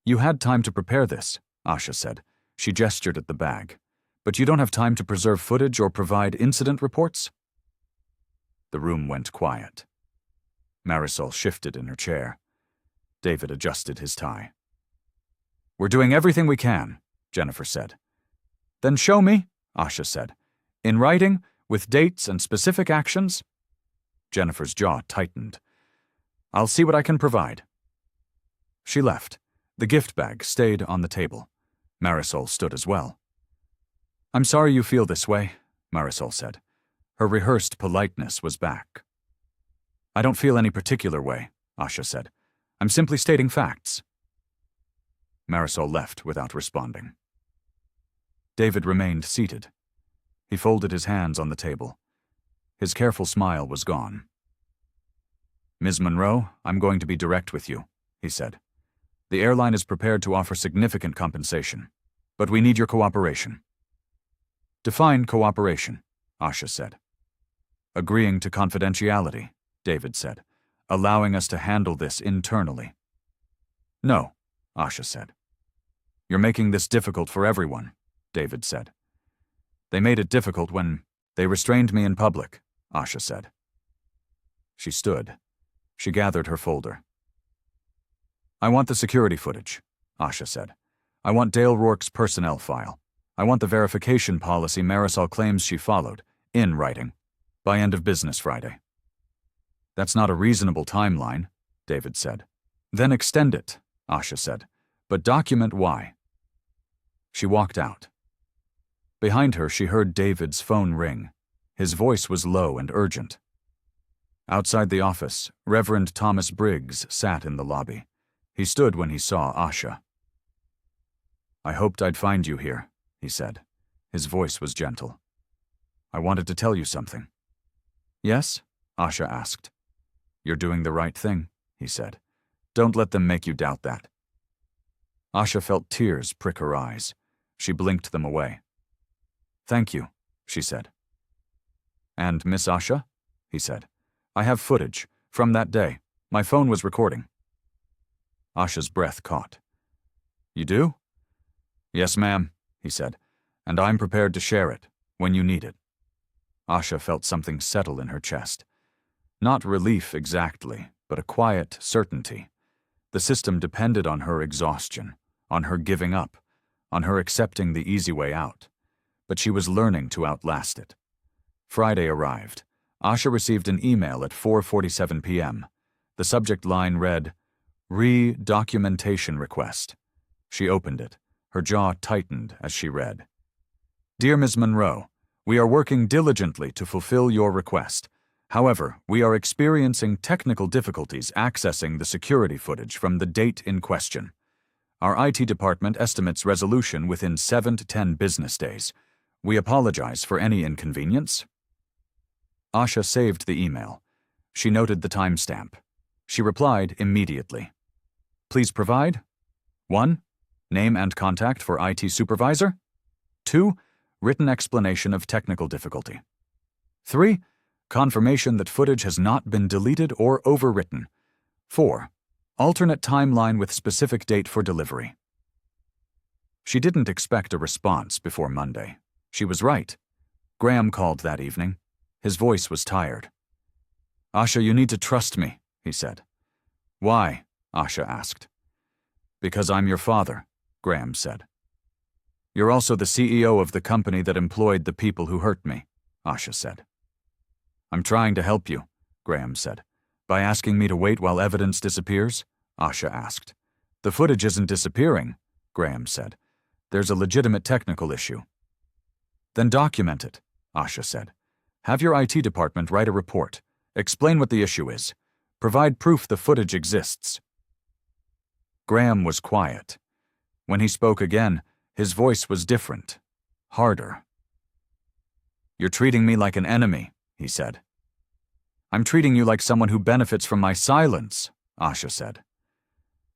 "You had time to prepare this," Asha said. She gestured at the bag. "But you don't have time to preserve footage or provide incident reports?" The room went quiet. Marisol shifted in her chair. David adjusted his tie. "We're doing everything we can," Jennifer said. "Then show me," Asha said. "In writing, with dates and specific actions?" Jennifer's jaw tightened. "I'll see what I can provide." She left. The gift bag stayed on the table. Marisol stood as well. "I'm sorry you feel this way," Marisol said. Her rehearsed politeness was back. "I don't feel any particular way," Asha said. "I'm simply stating facts." Marisol left without responding. David remained seated. He folded his hands on the table. His careful smile was gone. "Ms. Monroe, I'm going to be direct with you," he said. "The airline is prepared to offer significant compensation, but we need your cooperation." "Define cooperation," Asha said. "Agreeing to confidentiality," David said, "allowing us to handle this internally." "No," Asha said. "You're making this difficult for everyone," David said. "They made it difficult when they restrained me in public," Asha said. She stood. She gathered her folder. "I want the security footage," Asha said. "I want Dale Rourke's personnel file. I want the verification policy Marisol claims she followed, in writing, by end of business Friday. That's not a reasonable timeline, David said. Then extend it, Asha said, but document why. She walked out. Behind her, she heard David's phone ring. His voice was low and urgent. Outside the office, Reverend Thomas Briggs sat in the lobby. He stood when he saw Asha. I hoped I'd find you here, he said. His voice was gentle. I wanted to tell you something. Yes? Asha asked. You're doing the right thing, he said. Don't let them make you doubt that. Asha felt tears prick her eyes. She blinked them away. Thank you, she said. And Miss Asha? He said. I have footage from that day. My phone was recording. Asha's breath caught. You do? Yes, ma'am, he said, and I'm prepared to share it when you need it. Asha felt something settle in her chest. Not relief exactly, but a quiet certainty. The system depended on her exhaustion, on her giving up, on her accepting the easy way out. But she was learning to outlast it. Friday arrived. Asha received an email at 4:47 p.m. The subject line read, Re-documentation request. She opened it. Her jaw tightened as she read. Dear Ms. Monroe, we are working diligently to fulfill your request. However, we are experiencing technical difficulties accessing the security footage from the date in question. Our IT department estimates resolution within 7 to 10 business days. We apologize for any inconvenience. Asha saved the email. She noted the timestamp. She replied immediately. Please provide 1. Name and contact for IT supervisor. 2. Written explanation of technical difficulty. 3. Confirmation that footage has not been deleted or overwritten. 4. Alternate timeline with specific date for delivery. She didn't expect a response before Monday. She was right. Graham called that evening. His voice was tired. Asha, you need to trust me, he said. Why? Asha asked. Because I'm your father, Graham said. You're also the CEO of the company that employed the people who hurt me, Asha said. I'm trying to help you, Graham said. By asking me to wait while evidence disappears? Asha asked. The footage isn't disappearing, Graham said. There's a legitimate technical issue. Then document it, Asha said. Have your IT department write a report. Explain what the issue is. Provide proof the footage exists. Graham was quiet. When he spoke again, his voice was different, harder. You're treating me like an enemy, he said. I'm treating you like someone who benefits from my silence, Asha said.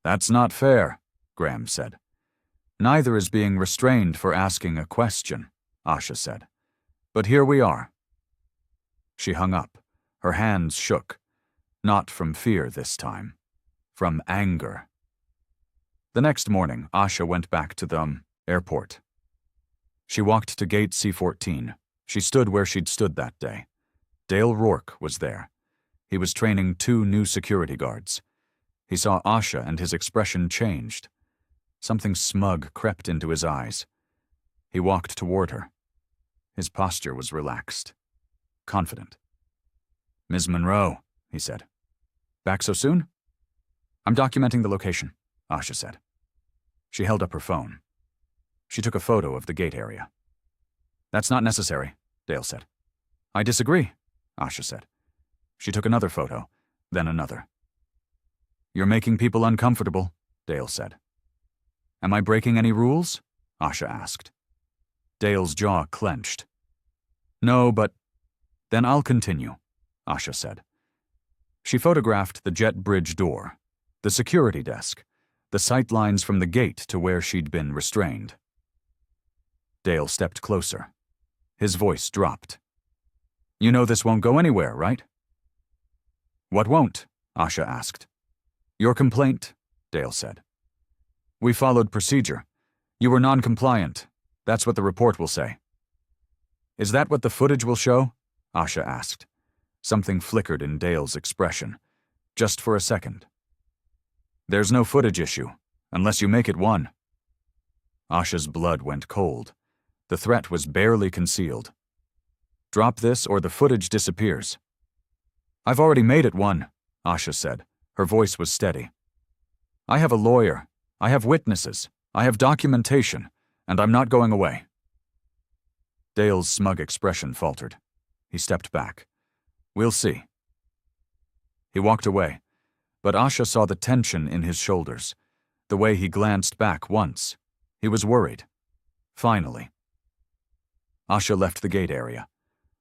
That's not fair, Graham said. Neither is being restrained for asking a question, Asha said. But here we are. She hung up. Her hands shook. Not from fear this time. From anger. The next morning, Asha went back to the airport. She walked to gate C-14. She stood where she'd stood that day. Dale Rourke was there. He was training 2 new security guards. He saw Asha and his expression changed. Something smug crept into his eyes. He walked toward her. His posture was relaxed, confident. Ms. Monroe, he said. Back so soon? I'm documenting the location, Asha said. She held up her phone. She took a photo of the gate area. That's not necessary, Dale said. I disagree, Asha said. She took another photo, then another. You're making people uncomfortable, Dale said. Am I breaking any rules? Asha asked. Dale's jaw clenched. No, but... Then I'll continue, Asha said. She photographed the jet bridge door, the security desk, the sight lines from the gate to where she'd been restrained. Dale stepped closer. His voice dropped. You know this won't go anywhere, right? What won't? Asha asked. Your complaint, Dale said. We followed procedure. You were non-compliant. That's what the report will say. Is that what the footage will show? Asha asked. Something flickered in Dale's expression, just for a second. There's no footage issue, unless you make it one. Asha's blood went cold. The threat was barely concealed. "Drop this or the footage disappears." "I've already made it one," Asha said. Her voice was steady. "I have a lawyer. I have witnesses. I have documentation, and I'm not going away." Dale's smug expression faltered. He stepped back. "We'll see." He walked away, but Asha saw the tension in his shoulders, the way he glanced back once. He was worried. Finally. Asha left the gate area.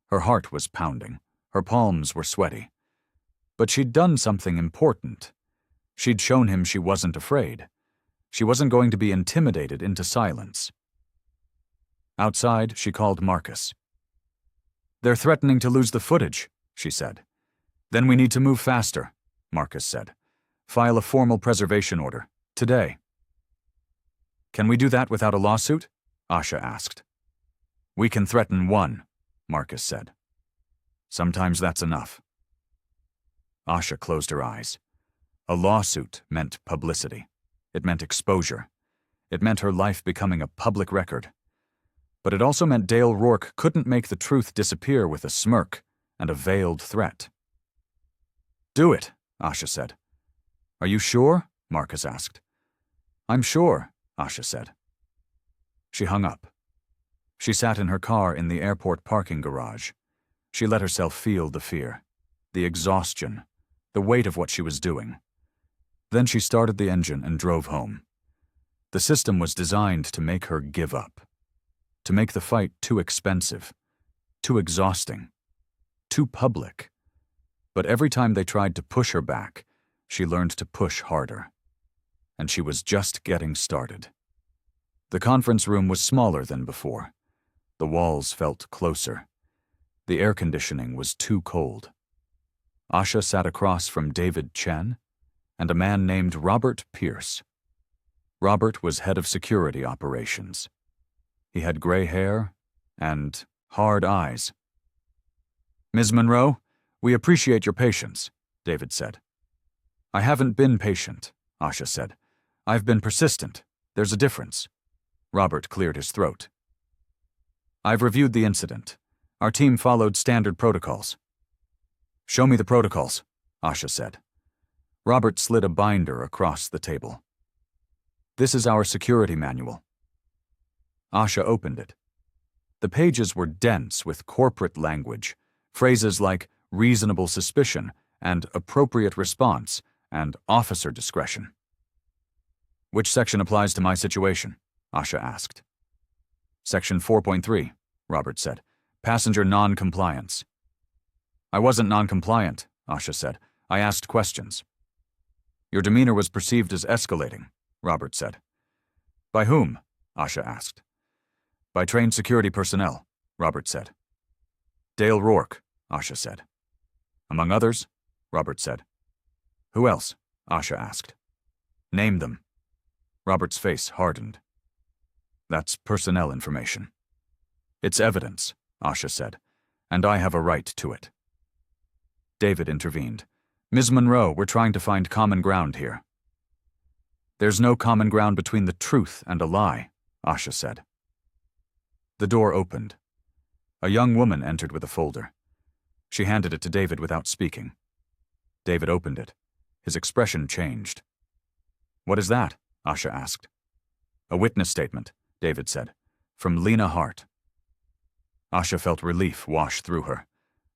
Her heart was pounding. Her palms were sweaty. But she'd done something important. She'd shown him she wasn't afraid. She wasn't going to be intimidated into silence. Outside, she called Marcus. "They're threatening to lose the footage," she said. "Then we need to move faster," Marcus said. "File a formal preservation order. Today." "Can we do that without a lawsuit?" Asha asked. "We can threaten one," Marcus said. "Sometimes that's enough." Asha closed her eyes. A lawsuit meant publicity. It meant exposure. It meant her life becoming a public record. But it also meant Dale Rourke couldn't make the truth disappear with a smirk and a veiled threat. "Do it," Asha said. "Are you sure?" Marcus asked. "I'm sure," Asha said. She hung up. She sat in her car in the airport parking garage. She let herself feel the fear, the exhaustion, the weight of what she was doing. Then she started the engine and drove home. The system was designed to make her give up, to make the fight too expensive, too exhausting, too public. But every time they tried to push her back, she learned to push harder. And she was just getting started. The conference room was smaller than before. The walls felt closer. The air conditioning was too cold. Asha sat across from David Chen and a man named Robert Pierce. Robert was head of security operations. He had gray hair and hard eyes. "Ms. Monroe, we appreciate your patience," David said. "I haven't been patient," Asha said. "I've been persistent. There's a difference." Robert cleared his throat. "I've reviewed the incident. Our team followed standard protocols." "Show me the protocols," Asha said. Robert slid a binder across the table. "This is our security manual." Asha opened it. The pages were dense with corporate language, phrases like reasonable suspicion and appropriate response and officer discretion. "Which section applies to my situation?" Asha asked. "Section 4.3, Robert said. Passenger non-compliance." "I wasn't non-compliant," Asha said. "I asked questions." "Your demeanor was perceived as escalating," Robert said. "By whom?" Asha asked. "By trained security personnel," Robert said. "Dale Rourke," Asha said. "Among others?" Robert said. "Who else?" Asha asked. "Name them." Robert's face hardened. "That's personnel information." "It's evidence," Asha said, "and I have a right to it." David intervened. "Ms. Monroe, we're trying to find common ground here." "There's no common ground between the truth and a lie," Asha said. The door opened. A young woman entered with a folder. She handed it to David without speaking. David opened it. His expression changed. "What is that?" Asha asked. "A witness statement," David said, "from Lena Hart." Asha felt relief wash through her.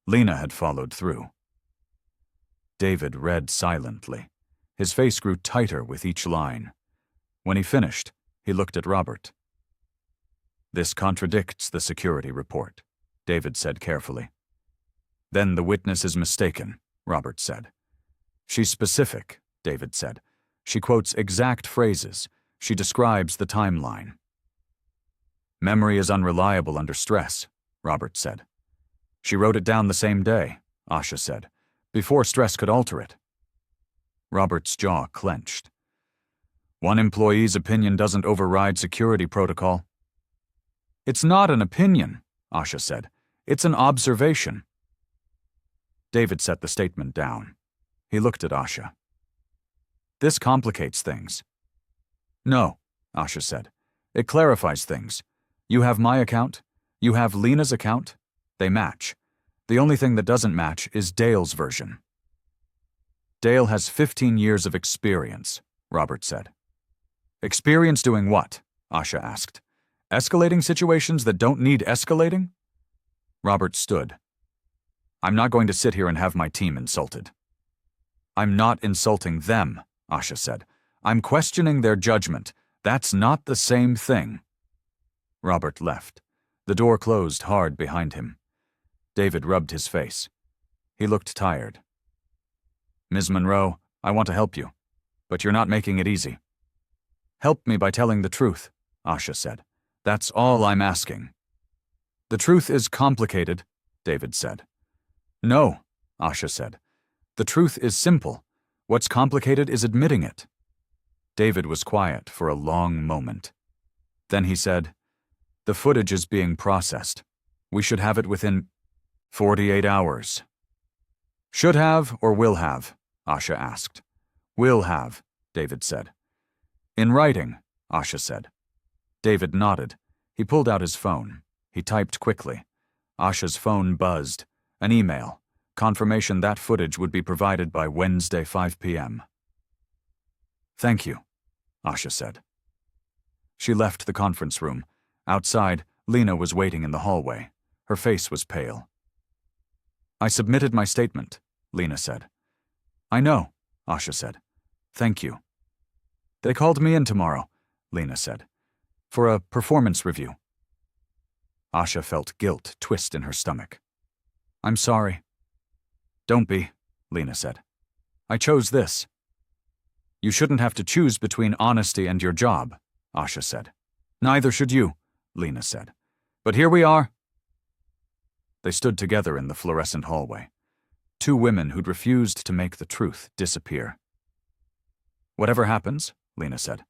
Lena had followed through. David read silently. His face grew tighter with each line. When he finished, he looked at Robert. "This contradicts the security report," David said carefully. "Then the witness is mistaken," Robert said. "She's specific," David said. "She quotes exact phrases. She describes the timeline." "Memory is unreliable under stress," Robert said. "She wrote it down the same day," Asha said, "before stress could alter it." Robert's jaw clenched. "One employee's opinion doesn't override security protocol." "It's not an opinion," Asha said. "It's an observation." David set the statement down. He looked at Asha. "This complicates things." "No," Asha said. "It clarifies things. You have my account. You have Lena's account. They match. The only thing that doesn't match is Dale's version. Dale has 15 years of experience, Robert said. Experience doing what? Asha asked. Escalating situations that don't need escalating? Robert stood. I'm not going to sit here and have my team insulted. I'm not insulting them, Asha said. I'm questioning their judgment. That's not the same thing. Robert left. The door closed hard behind him. David rubbed his face. He looked tired. Ms. Monroe, I want to help you, but you're not making it easy. Help me by telling the truth, Asha said. That's all I'm asking. The truth is complicated, David said. No, Asha said. The truth is simple. What's complicated is admitting it. David was quiet for a long moment. Then he said, The footage is being processed. We should have it within 48 hours. Should have or will have? Asha asked. Will have, David said. In writing, Asha said. David nodded. He pulled out his phone. He typed quickly. Asha's phone buzzed. An email. Confirmation that footage would be provided by Wednesday 5 p.m. Thank you, Asha said. She left the conference room. Outside, Lena was waiting in the hallway. Her face was pale. I submitted my statement, Lena said. I know, Asha said. Thank you. They called me in tomorrow, Lena said, for a performance review. Asha felt guilt twist in her stomach. I'm sorry. Don't be, Lena said. I chose this. You shouldn't have to choose between honesty and your job, Asha said. Neither should you, Lena said. But here we are. They stood together in the fluorescent hallway. Two women who'd refused to make the truth disappear. Whatever happens, Lena said,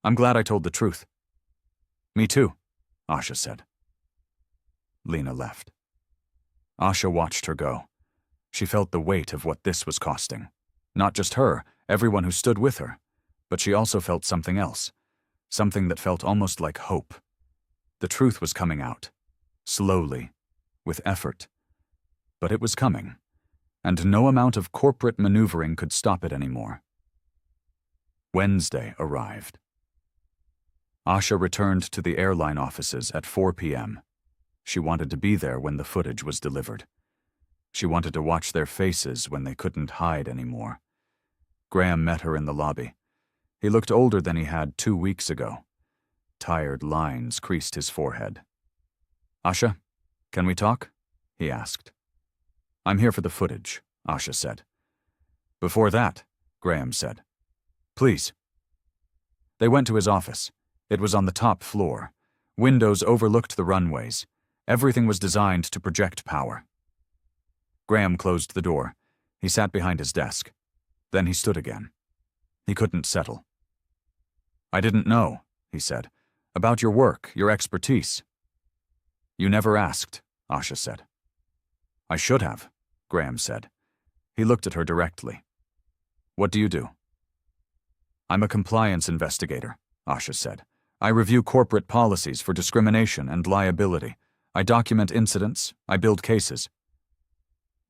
I'm glad I told the truth. Me too, Asha said. Lena left. Asha watched her go. She felt the weight of what this was costing. Not just her, everyone who stood with her. But she also felt something else. Something that felt almost like hope. The truth was coming out. Slowly. With effort. But it was coming. And no amount of corporate maneuvering could stop it anymore. Wednesday arrived. Asha returned to the airline offices at 4 p.m. She wanted to be there when the footage was delivered. She wanted to watch their faces when they couldn't hide anymore. Graham met her in the lobby. He looked older than he had 2 weeks ago. Tired lines creased his forehead. Asha, can we talk? He asked. I'm here for the footage, Asha said. Before that, Graham said. Please. They went to his office. It was on the top floor. Windows overlooked the runways. Everything was designed to project power. Graham closed the door. He sat behind his desk. Then he stood again. He couldn't settle. I didn't know, he said, about your work, your expertise. You never asked, Asha said. I should have, Graham said. He looked at her directly. What do you do? I'm a compliance investigator, Asha said. I review corporate policies for discrimination and liability. I document incidents. I build cases.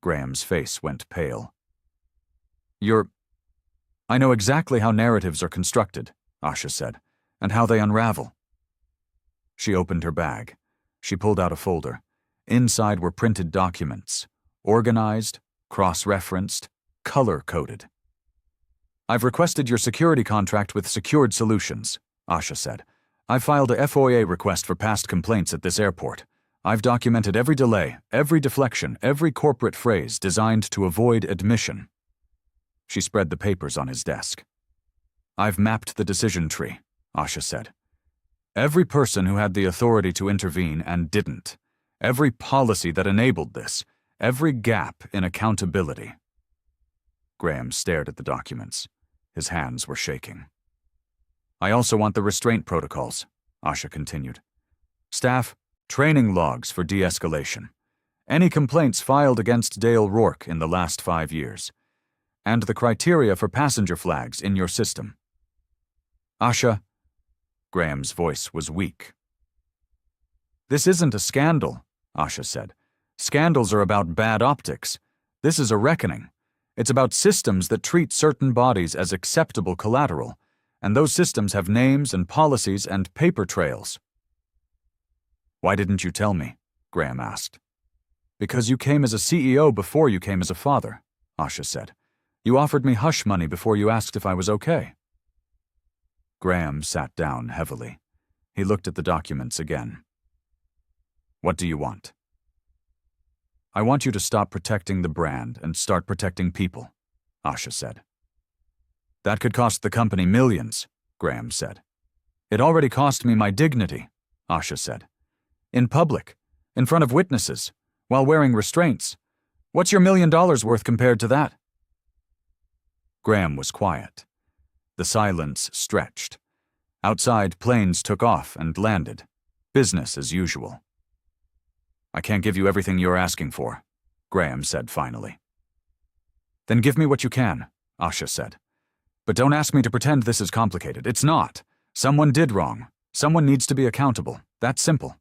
Graham's face went pale. I know exactly how narratives are constructed, Asha said, and how they unravel. She opened her bag. She pulled out a folder. Inside were printed documents, organized, cross-referenced, color-coded. I've requested your security contract with Secured Solutions, Asha said. I've filed a FOIA request for past complaints at this airport. I've documented every delay, every deflection, every corporate phrase designed to avoid admission. She spread the papers on his desk. I've mapped the decision tree, Asha said. Every person who had the authority to intervene and didn't. Every policy that enabled this. Every gap in accountability. Graham stared at the documents. His hands were shaking. I also want the restraint protocols, Asha continued. Staff, training logs for de-escalation. Any complaints filed against Dale Rourke in the last 5 years. And the criteria for passenger flags in your system. Asha, Graham's voice was weak. This isn't a scandal, Asha said. Scandals are about bad optics. This is a reckoning. It's about systems that treat certain bodies as acceptable collateral, and those systems have names and policies and paper trails. Why didn't you tell me? Graham asked. Because you came as a CEO before you came as a father, Asha said. You offered me hush money before you asked if I was okay. Graham sat down heavily. He looked at the documents again. What do you want? I want you to stop protecting the brand and start protecting people, Asha said. That could cost the company millions, Graham said. It already cost me my dignity, Asha said. In public, in front of witnesses, while wearing restraints. What's your $1 million worth compared to that? Graham was quiet. The silence stretched. Outside, planes took off and landed. Business as usual. I can't give you everything you're asking for, Graham said finally. Then give me what you can, Asha said. But don't ask me to pretend this is complicated. It's not. Someone did wrong. Someone needs to be accountable. That's simple.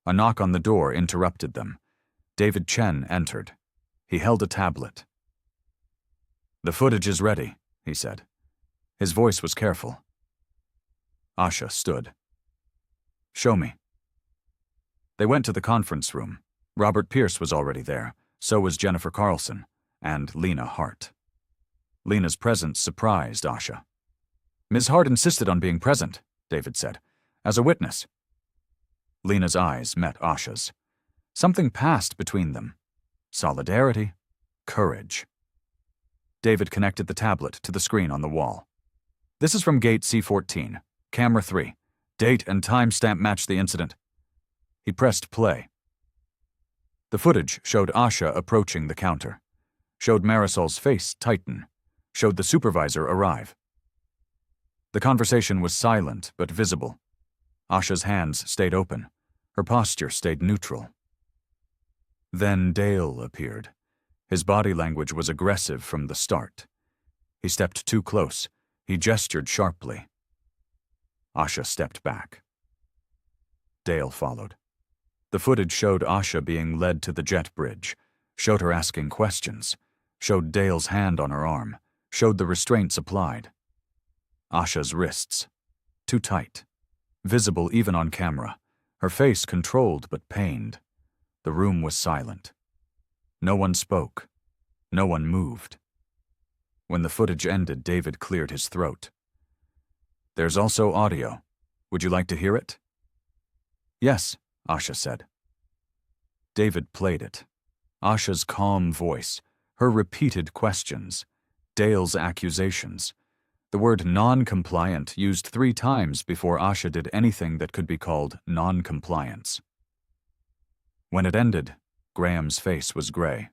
A knock on the door interrupted them. David Chen entered. He held a tablet. The footage is ready, he said. His voice was careful. Asha stood. Show me. They went to the conference room. Robert Pierce was already there. So was Jennifer Carlson and Lena Hart. Lena's presence surprised Asha. Ms. Hart insisted on being present, David said, as a witness. Lena's eyes met Asha's. Something passed between them. Solidarity, courage. David connected the tablet to the screen on the wall. This is from gate C14, camera 3. Date and timestamp match the incident. He pressed play. The footage showed Asha approaching the counter, showed Marisol's face tighten, showed the supervisor arrive. The conversation was silent but visible. Asha's hands stayed open. Her posture stayed neutral. Then Dale appeared. His body language was aggressive from the start. He stepped too close. He gestured sharply. Asha stepped back. Dale followed. The footage showed Asha being led to the jet bridge, showed her asking questions, showed Dale's hand on her arm, showed the restraints applied. Asha's wrists, too tight, visible even on camera, her face controlled but pained. The room was silent. No one spoke. No one moved. When the footage ended, David cleared his throat. There's also audio. Would you like to hear it? Yes, Asha said. David played it. Asha's calm voice, her repeated questions, Dale's accusations. The word non-compliant used 3 times before Asha did anything that could be called non-compliance. When it ended, Graham's face was gray.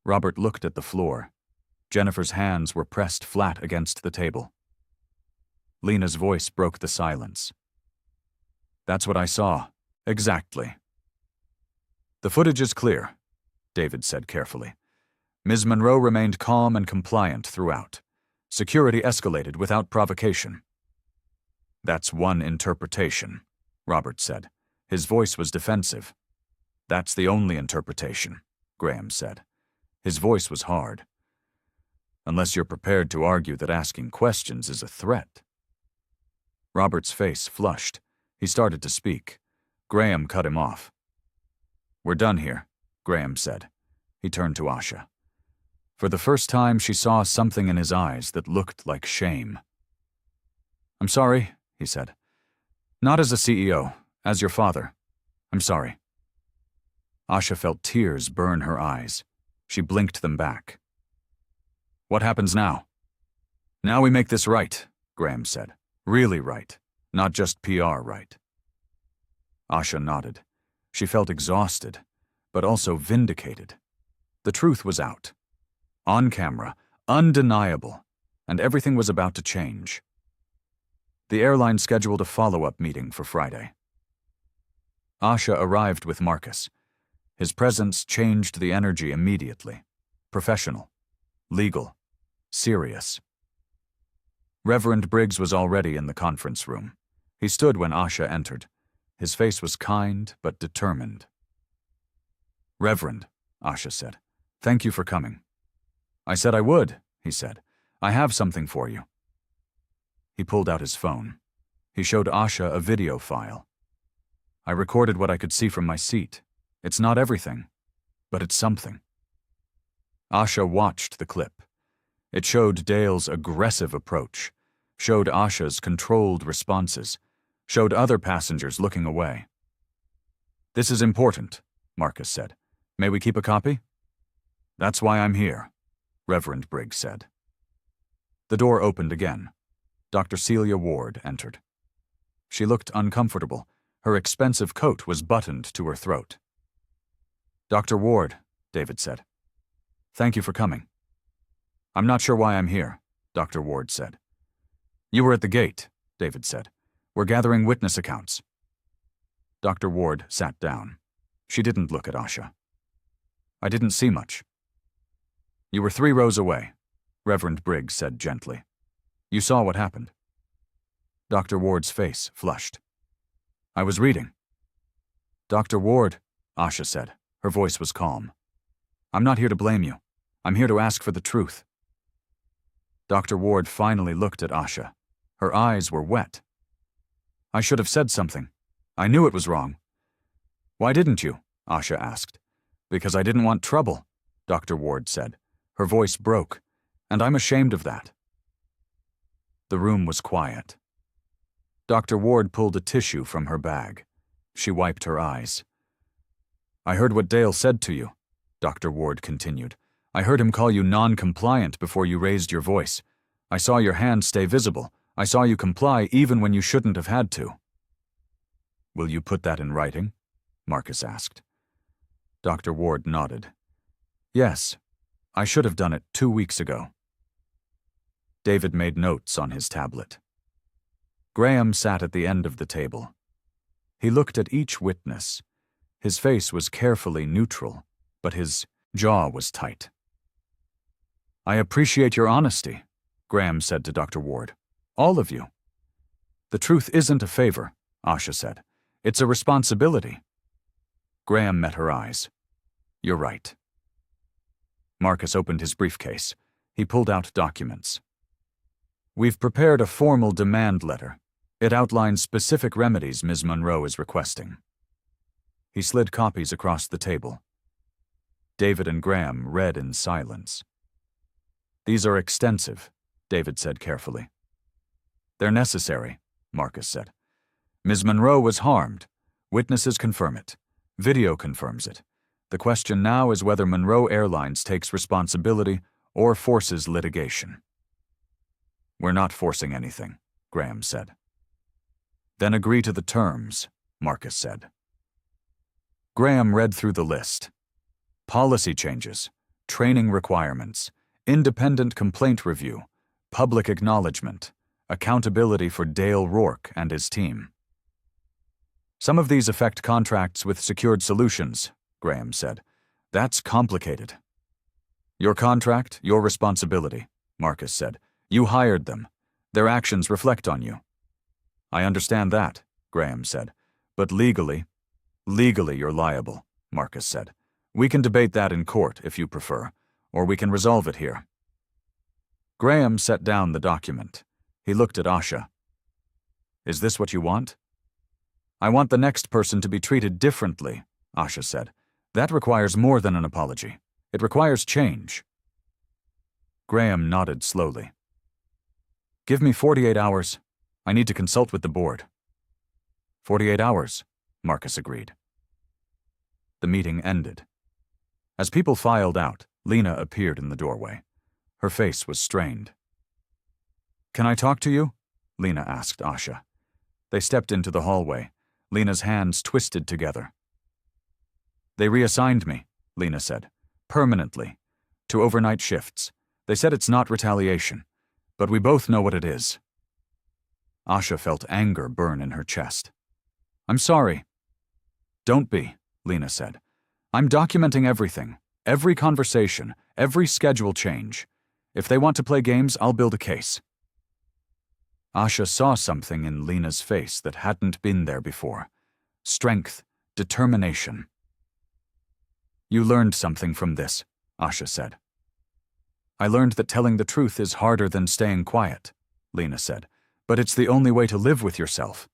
Robert looked at the floor. Jennifer's hands were pressed flat against the table. Lena's voice broke the silence. That's what I saw. Exactly. The footage is clear, David said carefully. Ms. Monroe remained calm and compliant throughout. Security escalated without provocation. That's one interpretation, Robert said. His voice was defensive. That's the only interpretation, Graham said. His voice was hard. Unless you're prepared to argue that asking questions is a threat. Robert's face flushed. He started to speak. Graham cut him off. We're done here, Graham said. He turned to Asha. For the first time, she saw something in his eyes that looked like shame. I'm sorry, he said. Not as a CEO, as your father. I'm sorry. Asha felt tears burn her eyes. She blinked them back. What happens now? Now we make this right, Graham said. Really right, not just PR right. Asha nodded. She felt exhausted, but also vindicated. The truth was out. On camera, undeniable, and everything was about to change. The airline scheduled a follow-up meeting for Friday. Asha arrived with Marcus. His presence changed the energy immediately. Professional, legal, serious. Reverend Briggs was already in the conference room. He stood when Asha entered. His face was kind but determined. "Reverend," Asha said, "thank you for coming." "I said I would," he said. "I have something for you." He pulled out his phone. He showed Asha a video file. "I recorded what I could see from my seat. It's not everything, but it's something." Asha watched the clip. It showed Dale's aggressive approach, showed Asha's controlled responses, showed other passengers looking away. "This is important," Marcus said. "May we keep a copy?" "That's why I'm here," Reverend Briggs said. The door opened again. Dr. Celia Ward entered. She looked uncomfortable. Her expensive coat was buttoned to her throat. "Dr. Ward," David said. "Thank you for coming." "I'm not sure why I'm here," Dr. Ward said. "You were at the gate," David said. "We're gathering witness accounts." Dr. Ward sat down. She didn't look at Asha. "I didn't see much." "You were 3 rows away," Reverend Briggs said gently. "You saw what happened." Dr. Ward's face flushed. "I was reading." "Dr. Ward," Asha said. Her voice was calm. "I'm not here to blame you. I'm here to ask for the truth." Dr. Ward finally looked at Asha. Her eyes were wet. "I should have said something. I knew it was wrong." "Why didn't you?" Asha asked. "Because I didn't want trouble," Dr. Ward said. Her voice broke. "And I'm ashamed of that." The room was quiet. Dr. Ward pulled a tissue from her bag. She wiped her eyes. "I heard what Dale said to you," Dr. Ward continued. "I heard him call you non-compliant before you raised your voice. I saw your hand stay visible. I saw you comply even when you shouldn't have had to." "Will you put that in writing?" Marcus asked. Dr. Ward nodded. "Yes, I should have done it 2 weeks ago." David made notes on his tablet. Graham sat at the end of the table. He looked at each witness. His face was carefully neutral, but his jaw was tight. "I appreciate your honesty," Graham said to Dr. Ward. "All of you." "The truth isn't a favor," Asha said. "It's a responsibility." Graham met her eyes. "You're right." Marcus opened his briefcase. He pulled out documents. "We've prepared a formal demand letter. It outlines specific remedies Ms. Monroe is requesting." He slid copies across the table. David and Graham read in silence. "These are extensive," David said carefully. "They're necessary," Marcus said. "Ms. Monroe was harmed. Witnesses confirm it. Video confirms it. The question now is whether Monroe Airlines takes responsibility or forces litigation." "We're not forcing anything," Graham said. "Then agree to the terms," Marcus said. Graham read through the list. Policy changes, training requirements, independent complaint review, public acknowledgement, accountability for Dale Rourke and his team. "Some of these affect contracts with secured solutions," Graham said. "That's complicated." "Your contract, your responsibility," Marcus said. "You hired them. Their actions reflect on you." "I understand that," Graham said. "But legally you're liable," Marcus said. "We can debate that in court if you prefer, or we can resolve it here." Graham set down the document. He looked at Asha. "Is this what you want?" "I want the next person to be treated differently," Asha said. "That requires more than an apology. It requires change." Graham nodded slowly. "Give me 48 hours. I need to consult with the board." 48 hours, Marcus agreed. The meeting ended. As people filed out, Lena appeared in the doorway. Her face was strained. "Can I talk to you?" Lena asked Asha. They stepped into the hallway. Lena's hands twisted together. "They reassigned me," Lena said. "Permanently. To overnight shifts. They said it's not retaliation. But we both know what it is." Asha felt anger burn in her chest. "I'm sorry." "Don't be," Lena said. "I'm documenting everything. Every conversation. Every schedule change. If they want to play games, I'll build a case." Asha saw something in Lena's face that hadn't been there before. strength, determination. You learned something from this, Asha said. I learned that telling the truth is harder than staying quiet, Lena said, but it's the only way to live with yourself.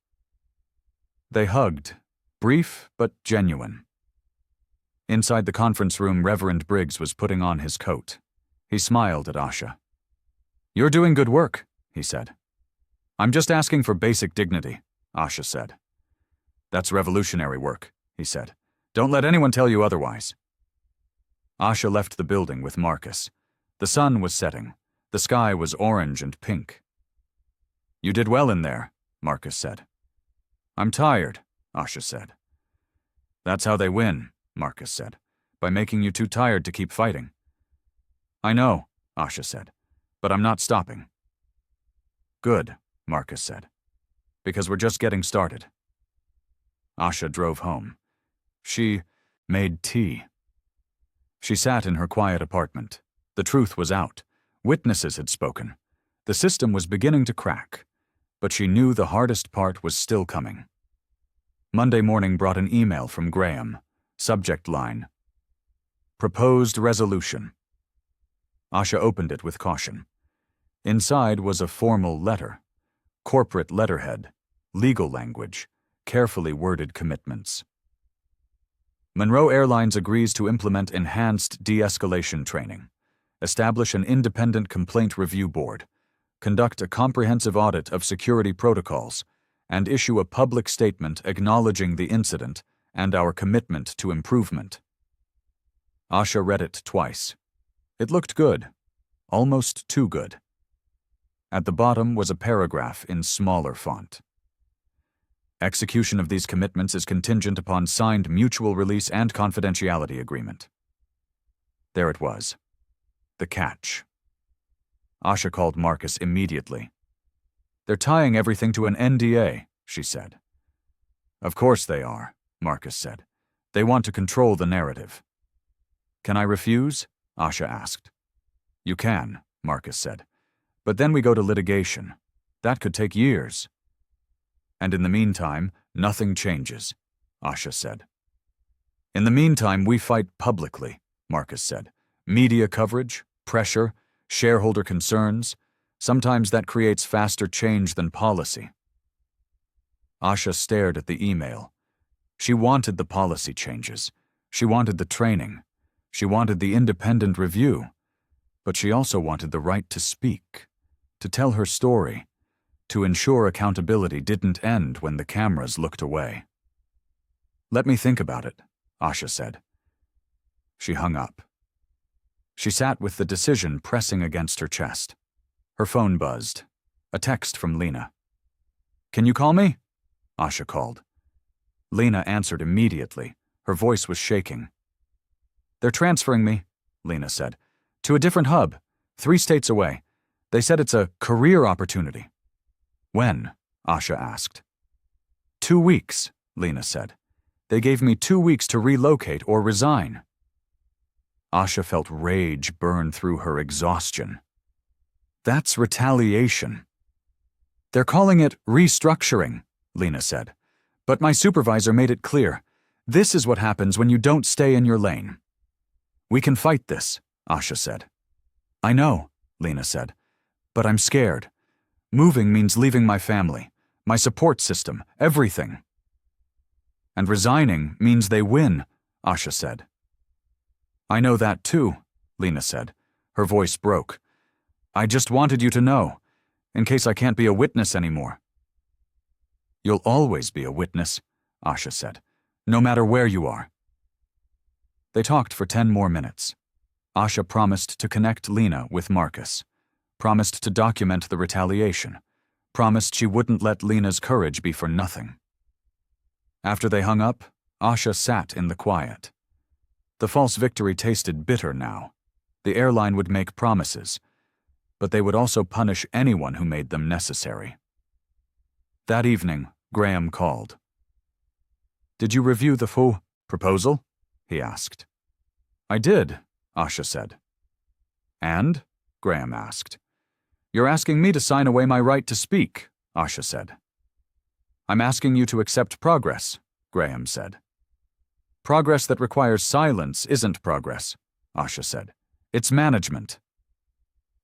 They hugged, brief but genuine. Inside the conference room, Reverend Briggs was putting on his coat. He smiled at Asha. You're doing good work, he said. I'm just asking for basic dignity, Asha said. That's revolutionary work, he said. Don't let anyone tell you otherwise. Asha left the building with Marcus. The sun was setting. The sky was orange and pink. You did well in there, Marcus said. I'm tired, Asha said. That's how they win, Marcus said, by making you too tired to keep fighting. I know, Asha said, but I'm not stopping. Good, Marcus said, because we're just getting started. Asha drove home. She made tea. She sat in her quiet apartment. The truth was out. Witnesses had spoken. The system was beginning to crack, but she knew the hardest part was still coming. Monday morning brought an email from Graham. Subject line: Proposed resolution. Asha opened it with caution. Inside was a formal letter. Corporate letterhead, legal language, carefully worded commitments. Monroe Airlines agrees to implement enhanced de-escalation training, establish an independent complaint review board, conduct a comprehensive audit of security protocols, and issue a public statement acknowledging the incident and our commitment to improvement. Asha read it twice. It looked good, almost too good. At the bottom was a paragraph in smaller font. Execution of these commitments is contingent upon signed mutual release and confidentiality agreement. There it was. The catch. Asha called Marcus immediately. They're tying everything to an NDA, she said. Of course they are, Marcus said. They want to control the narrative. Can I refuse? Asha asked. You can, Marcus said. But then we go to litigation. That could take years. And in the meantime, nothing changes, Asha said. In the meantime, we fight publicly, Marcus said. Media coverage, pressure, shareholder concerns. Sometimes that creates faster change than policy. Asha stared at the email. She wanted the policy changes. She wanted the training. She wanted the independent review. But she also wanted the right to speak, to tell her story, to ensure accountability didn't end when the cameras looked away. Let me think about it, Asha said. She hung up. She sat with the decision pressing against her chest. Her phone buzzed. A text from Lena. Can you call me? Asha called. Lena answered immediately. Her voice was shaking. They're transferring me, Lena said, to a different hub, 3 states away. They said it's a career opportunity. When? Asha asked. 2 weeks, Lena said. They gave me 2 weeks to relocate or resign. Asha felt rage burn through her exhaustion. That's retaliation. They're calling it restructuring, Lena said. But my supervisor made it clear. This is what happens when you don't stay in your lane. We can fight this, Asha said. I know, Lena said. But I'm scared. Moving means leaving my family, my support system, everything. And resigning means they win, Asha said. I know that too, Lena said. Her voice broke. I just wanted you to know, in case I can't be a witness anymore. You'll always be a witness, Asha said, no matter where you are. They talked for 10 more minutes. Asha promised to connect Lena with Marcus, promised to document the retaliation, promised she wouldn't let Lena's courage be for nothing. After they hung up, Asha sat in the quiet. The false victory tasted bitter now. The airline would make promises, but they would also punish anyone who made them necessary. That evening, Graham called. Did you review the proposal? He asked. I did, Asha said. And? Graham asked. You're asking me to sign away my right to speak, Asha said. I'm asking you to accept progress, Graham said. Progress that requires silence isn't progress, Asha said. It's management.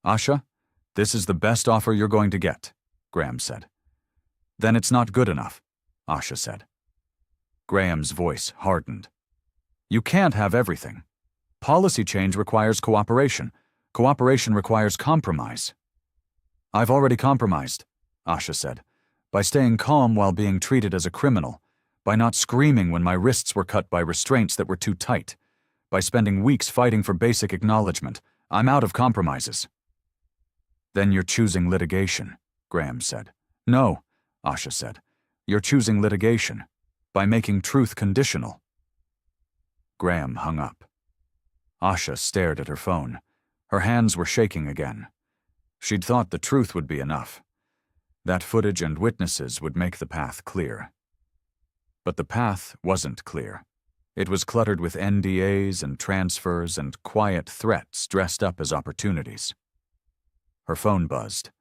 Asha, this is the best offer you're going to get, Graham said. Then it's not good enough, Asha said. Graham's voice hardened. You can't have everything. Policy change requires cooperation. Cooperation requires compromise. I've already compromised, Asha said, by staying calm while being treated as a criminal, by not screaming when my wrists were cut by restraints that were too tight, by spending weeks fighting for basic acknowledgement. I'm out of compromises. Then you're choosing litigation, Graham said. No, Asha said. You're choosing litigation, by making truth conditional. Graham hung up. Asha stared at her phone. Her hands were shaking again. She'd thought the truth would be enough. That footage and witnesses would make the path clear. But the path wasn't clear. It was cluttered with NDAs and transfers and quiet threats dressed up as opportunities. Her phone buzzed.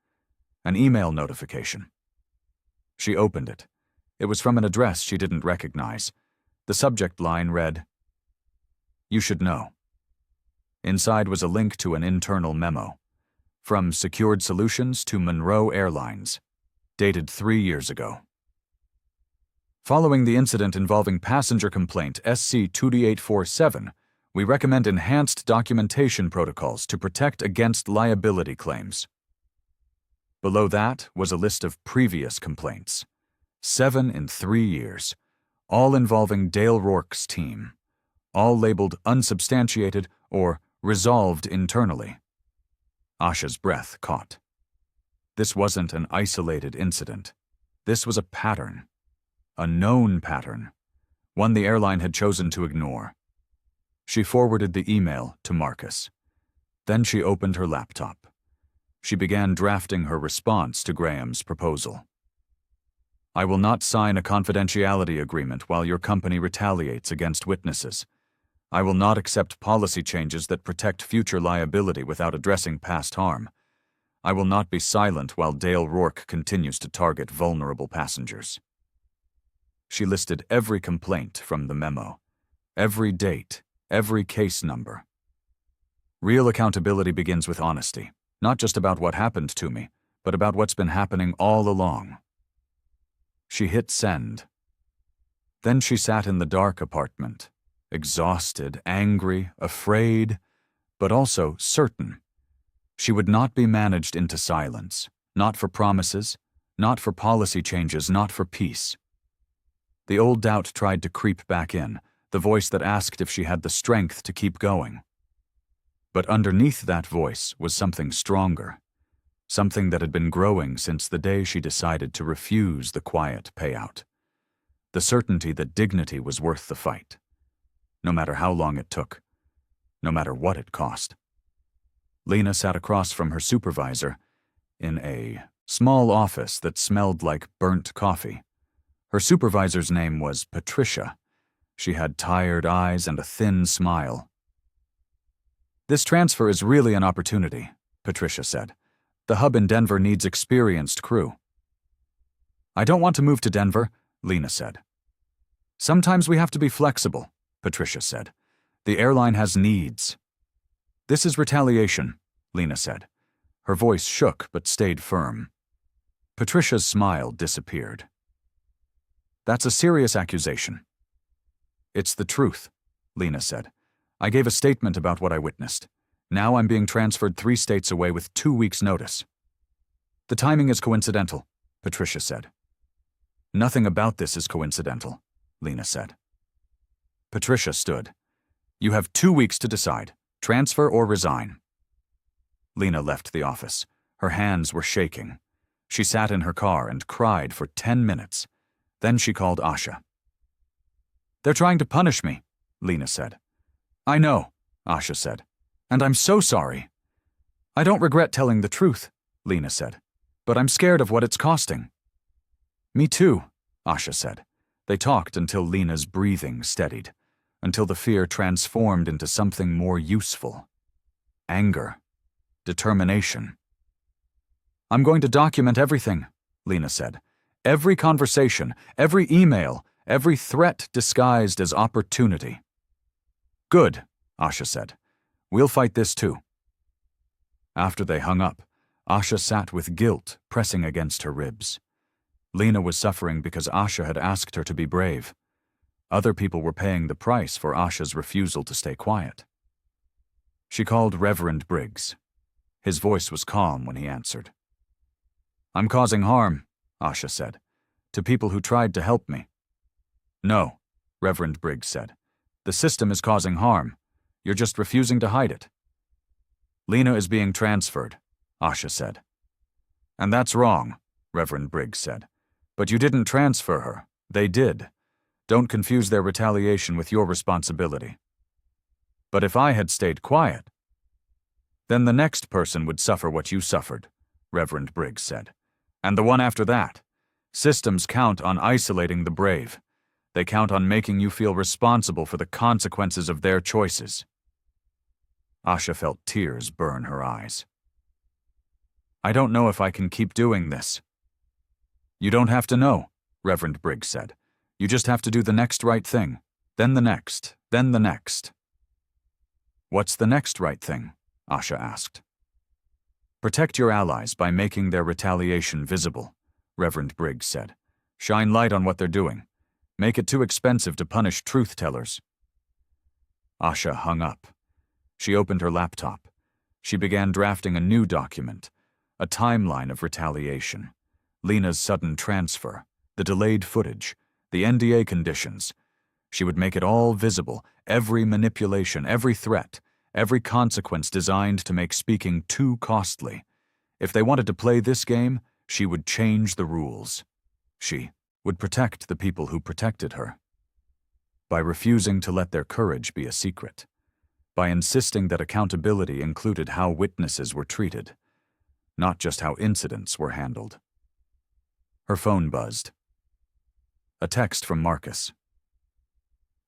An email notification. She opened it. It was from an address she didn't recognize. The subject line read, "You should know." Inside was a link to an internal memo. From Secured Solutions to Monroe Airlines, dated 3 years ago. Following the incident involving passenger complaint SC-22847, we recommend enhanced documentation protocols to protect against liability claims. Below that was a list of previous complaints. 7 in 3 years, all involving Dale Rourke's team, all labeled unsubstantiated or resolved internally. Asha's breath caught. This wasn't an isolated incident. This was a pattern. A known pattern. One the airline had chosen to ignore. She forwarded the email to Marcus. Then she opened her laptop. She began drafting her response to Graham's proposal. I will not sign a confidentiality agreement while your company retaliates against witnesses. I will not accept policy changes that protect future liability without addressing past harm. I will not be silent while Dale Rourke continues to target vulnerable passengers. She listed every complaint from the memo, every date, every case number. Real accountability begins with honesty, not just about what happened to me, but about what's been happening all along. She hit send. Then she sat in the dark apartment, exhausted, angry, afraid, but also certain. She would not be managed into silence, not for promises, not for policy changes, not for peace. The old doubt tried to creep back in, the voice that asked if she had the strength to keep going. But underneath that voice was something stronger, something that had been growing since the day she decided to refuse the quiet payout. The certainty that dignity was worth the fight, no matter how long it took, no matter what it cost. Lena sat across from her supervisor in a small office that smelled like burnt coffee. Her supervisor's name was Patricia. She had tired eyes and a thin smile. This transfer is really an opportunity, Patricia said. The hub in Denver needs experienced crew. I don't want to move to Denver, Lena said. Sometimes we have to be flexible, Patricia said. The airline has needs. This is retaliation, Lena said. Her voice shook but stayed firm. Patricia's smile disappeared. That's a serious accusation. It's the truth, Lena said. I gave a statement about what I witnessed. Now I'm being transferred 3 states away with 2 weeks' notice. The timing is coincidental, Patricia said. Nothing about this is coincidental, Lena said. Patricia stood. You have 2 weeks to decide, transfer or resign. Lena left the office. Her hands were shaking. She sat in her car and cried for 10 minutes. Then she called Asha. They're trying to punish me, Lena said. I know, Asha said, and I'm so sorry. I don't regret telling the truth, Lena said, but I'm scared of what it's costing. Me too, Asha said. They talked until Lena's breathing steadied, until the fear transformed into something more useful. Anger. Determination. I'm going to document everything, Lena said. Every conversation, every email, every threat disguised as opportunity. Good, Asha said. We'll fight this too. After they hung up, Asha sat with guilt pressing against her ribs. Lena was suffering because Asha had asked her to be brave. Other people were paying the price for Asha's refusal to stay quiet. She called Reverend Briggs. His voice was calm when he answered. I'm causing harm, Asha said, to people who tried to help me. No, Reverend Briggs said. The system is causing harm. You're just refusing to hide it. Lena is being transferred, Asha said. And that's wrong, Reverend Briggs said. But you didn't transfer her. They did. Don't confuse their retaliation with your responsibility. But if I had stayed quiet, then the next person would suffer what you suffered, Reverend Briggs said. And the one after that. Systems count on isolating the brave. They count on making you feel responsible for the consequences of their choices. Asha felt tears burn her eyes. I don't know if I can keep doing this. You don't have to know, Reverend Briggs said. You just have to do the next right thing, then the next, then the next. What's the next right thing? Asha asked. Protect your allies by making their retaliation visible, Reverend Briggs said. Shine light on what they're doing. Make it too expensive to punish truth-tellers. Asha hung up. She opened her laptop. She began drafting a new document, a timeline of retaliation. Lena's sudden transfer, the delayed footage, the NDA conditions. She would make it all visible, every manipulation, every threat, every consequence designed to make speaking too costly. If they wanted to play this game, she would change the rules. She would protect the people who protected her. By refusing to let their courage be a secret. By insisting that accountability included how witnesses were treated, not just how incidents were handled. Her phone buzzed. A text from Marcus.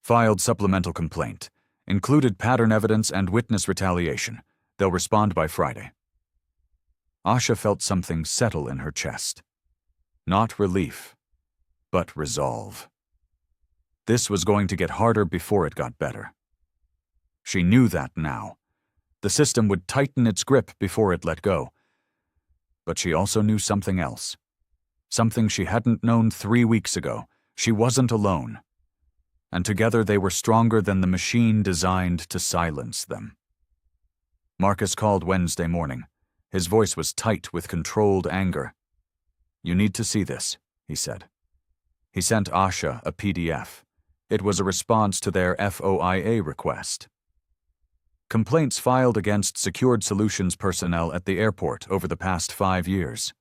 Filed supplemental complaint. Included pattern evidence and witness retaliation. They'll respond by Friday. Asha felt something settle in her chest. Not relief, but resolve. This was going to get harder before it got better. She knew that now. The system would tighten its grip before it let go. But she also knew something else. Something she hadn't known 3 weeks ago. She wasn't alone. And together they were stronger than the machine designed to silence them. Marcus called Wednesday morning. His voice was tight with controlled anger. You need to see this, he said. He sent Asha a PDF. It was a response to their FOIA request. Complaints filed against Secured Solutions personnel at the airport over the past 5 years.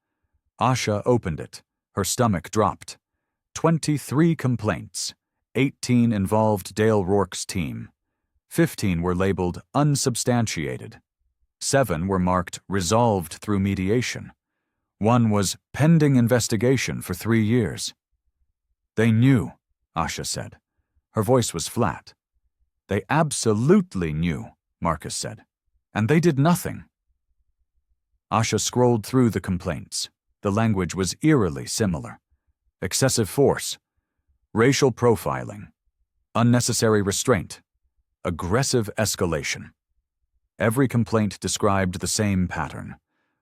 Asha opened it. Her stomach dropped. 23 complaints. 18 involved Dale Rourke's team. 15 were labeled unsubstantiated. 7 were marked resolved through mediation. 1 was pending investigation for 3 years. They knew, Asha said. Her voice was flat. They absolutely knew, Marcus said. And they did nothing. Asha scrolled through the complaints. The language was eerily similar. Excessive force. Racial profiling. Unnecessary restraint. Aggressive escalation. Every complaint described the same pattern.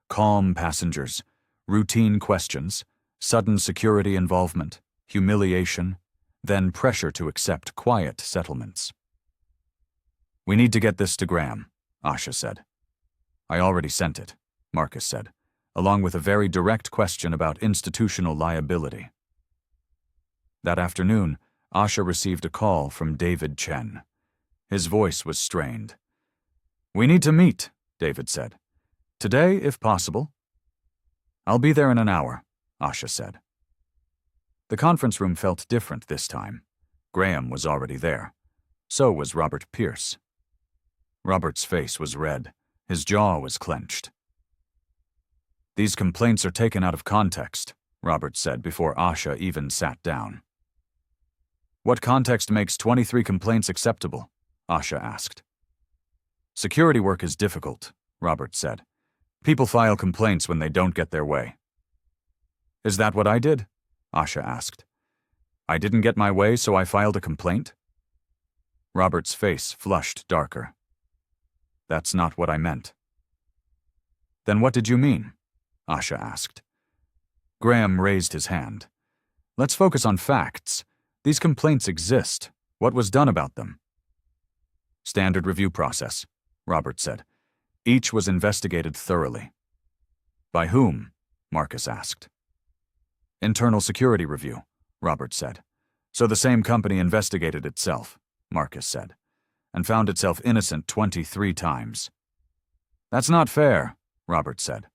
Calm passengers, routine questions, sudden security involvement, humiliation, then pressure to accept quiet settlements. We need to get this to Graham, Asha said. I already sent it, Marcus said, along with a very direct question about institutional liability. That afternoon, Asha received a call from David Chen. His voice was strained. We need to meet, David said. Today, if possible. I'll be there in an hour, Asha said. The conference room felt different this time. Graham was already there. So was Robert Pierce. Robert's face was red. His jaw was clenched. These complaints are taken out of context, Robert said before Asha even sat down. What context makes 23 complaints acceptable? Asha asked. Security work is difficult, Robert said. People file complaints when they don't get their way. Is that what I did? Asha asked. I didn't get my way, so I filed a complaint? Robert's face flushed darker. That's not what I meant. Then what did you mean? Asha asked. Graham raised his hand. Let's focus on facts. These complaints exist. What was done about them? Standard review process, Robert said. Each was investigated thoroughly. By whom? Marcus asked. Internal security review, Robert said. So the same company investigated itself, Marcus said, and found itself innocent 23 times. That's not fair, Robert said.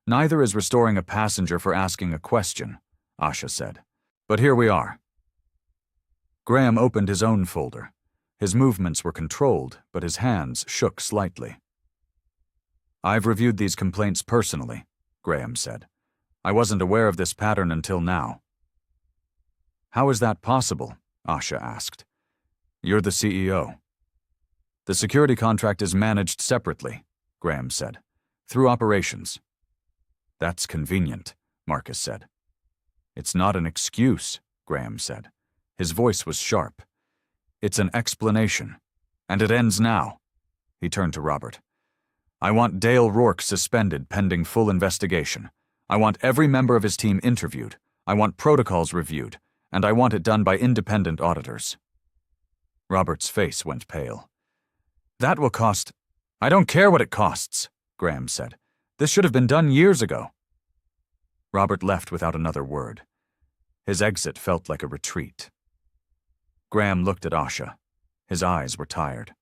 Neither is restoring a passenger for asking a question, Asha said. But here we are. Graham opened his own folder. His movements were controlled, but his hands shook slightly. I've reviewed these complaints personally, Graham said. I wasn't aware of this pattern until now. How is that possible? Asha asked. You're the CEO. The security contract is managed separately, Graham said, through operations. That's convenient, Marcus said. It's not an excuse, Graham said. His voice was sharp. It's an explanation. And it ends now. He turned to Robert. I want Dale Rourke suspended pending full investigation. I want every member of his team interviewed. I want protocols reviewed. And I want it done by independent auditors. Robert's face went pale. That will cost... I don't care what it costs, Graham said. This should have been done years ago. Robert left without another word. His exit felt like a retreat. Graham looked at Asha. His eyes were tired.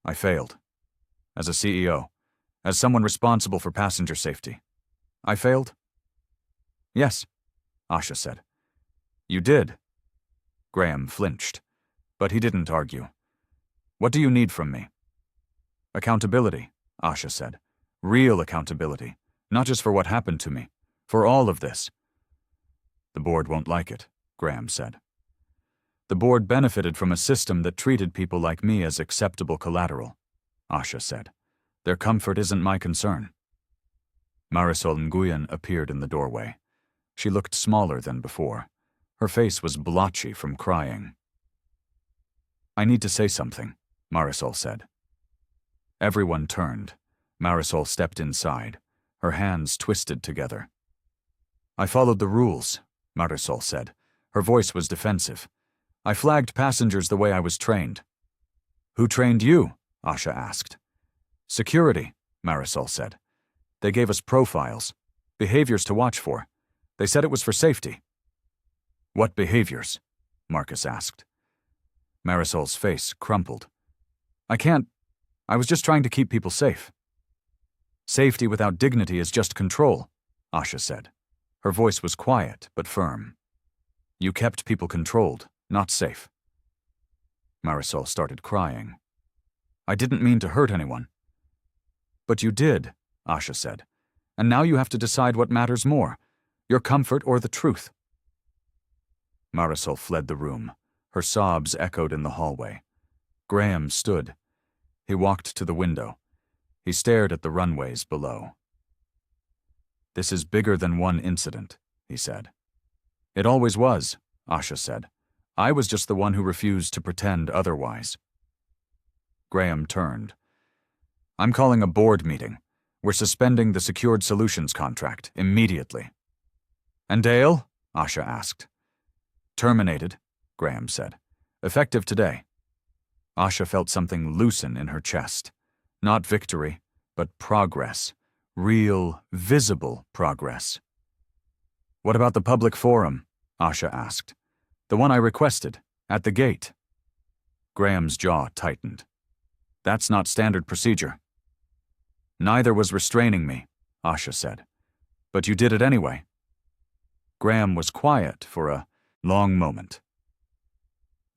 I failed. As a CEO. As someone responsible for passenger safety. I failed? Yes, Asha said. You did. Graham flinched. But he didn't argue. What do you need from me? Accountability, Asha said. Real accountability. Not just for what happened to me. For all of this. The board won't like it, Graham said. The board benefited from a system that treated people like me as acceptable collateral, Asha said. Their comfort isn't my concern. Marisol Nguyen appeared in the doorway. She looked smaller than before. Her face was blotchy from crying. I need to say something, Marisol said. Everyone turned. Marisol stepped inside. Her hands twisted together. I followed the rules, Marisol said. Her voice was defensive. I flagged passengers the way I was trained. Who trained you? Asha asked. Security, Marisol said. They gave us profiles, behaviors to watch for. They said it was for safety. What behaviors? Marcus asked. Marisol's face crumpled. I was just trying to keep people safe. Safety without dignity is just control, Asha said. Her voice was quiet but firm. You kept people controlled, not safe. Marisol started crying. I didn't mean to hurt anyone. But you did, Asha said. And now you have to decide what matters more, your comfort or the truth. Marisol fled the room. Her sobs echoed in the hallway. Graham stood. He walked to the window. He stared at the runways below. This is bigger than one incident, he said. It always was, Asha said. I was just the one who refused to pretend otherwise. Graham turned. I'm calling a board meeting. We're suspending the Secured Solutions contract immediately. And Dale? Asha asked. Terminated, Graham said. Effective today. Asha felt something loosen in her chest. Not victory, but progress. Real, visible progress. What about the public forum? Asha asked. The one I requested, at the gate. Graham's jaw tightened. That's not standard procedure. Neither was restraining me, Asha said. But you did it anyway. Graham was quiet for a long moment.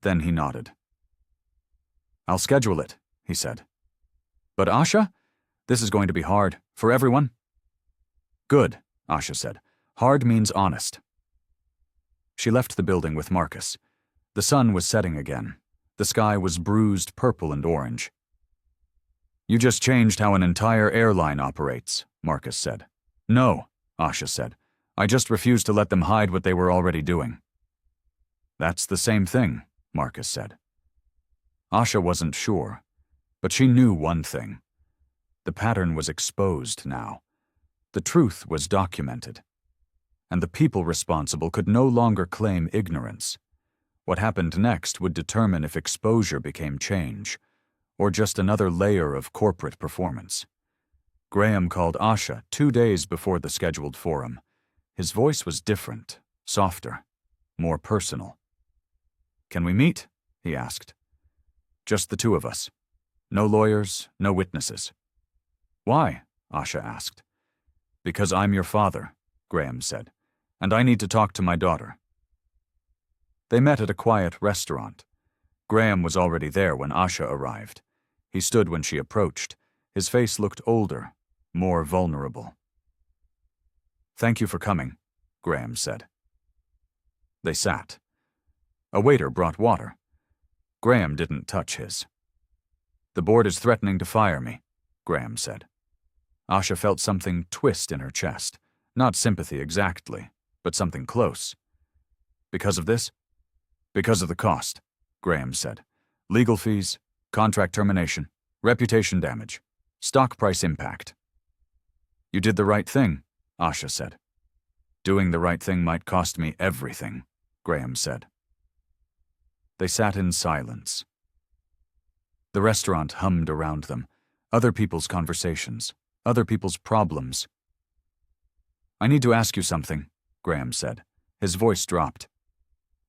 Then he nodded. I'll schedule it, he said. But Asha, this is going to be hard, for everyone. Good, Asha said. Hard means honest. She left the building with Marcus. The sun was setting again. The sky was bruised purple and orange. You just changed how an entire airline operates, Marcus said. No, Asha said. I just refused to let them hide what they were already doing. That's the same thing, Marcus said. Asha wasn't sure, but she knew one thing. The pattern was exposed now. The truth was documented. And the people responsible could no longer claim ignorance. What happened next would determine if exposure became change, or just another layer of corporate performance. Graham called Asha 2 days before the scheduled forum. His voice was different, softer, more personal. "Can we meet?" he asked. "Just the two of us. No lawyers, no witnesses." "Why?" Asha asked. "Because I'm your father," Graham said, "and I need to talk to my daughter." They met at a quiet restaurant. Graham was already there when Asha arrived. He stood when she approached. His face looked older, more vulnerable. "Thank you for coming," Graham said. They sat. A waiter brought water. Graham didn't touch his. "The board is threatening to fire me," Graham said. Asha felt something twist in her chest. Not sympathy exactly, but something close. "Because of this?" "Because of the cost," Graham said. "Legal fees, contract termination, reputation damage, stock price impact." "You did the right thing," Asha said. "Doing the right thing might cost me everything," Graham said. They sat in silence. The restaurant hummed around them, other people's conversations, other people's problems. "I need to ask you something," Graham said. His voice dropped.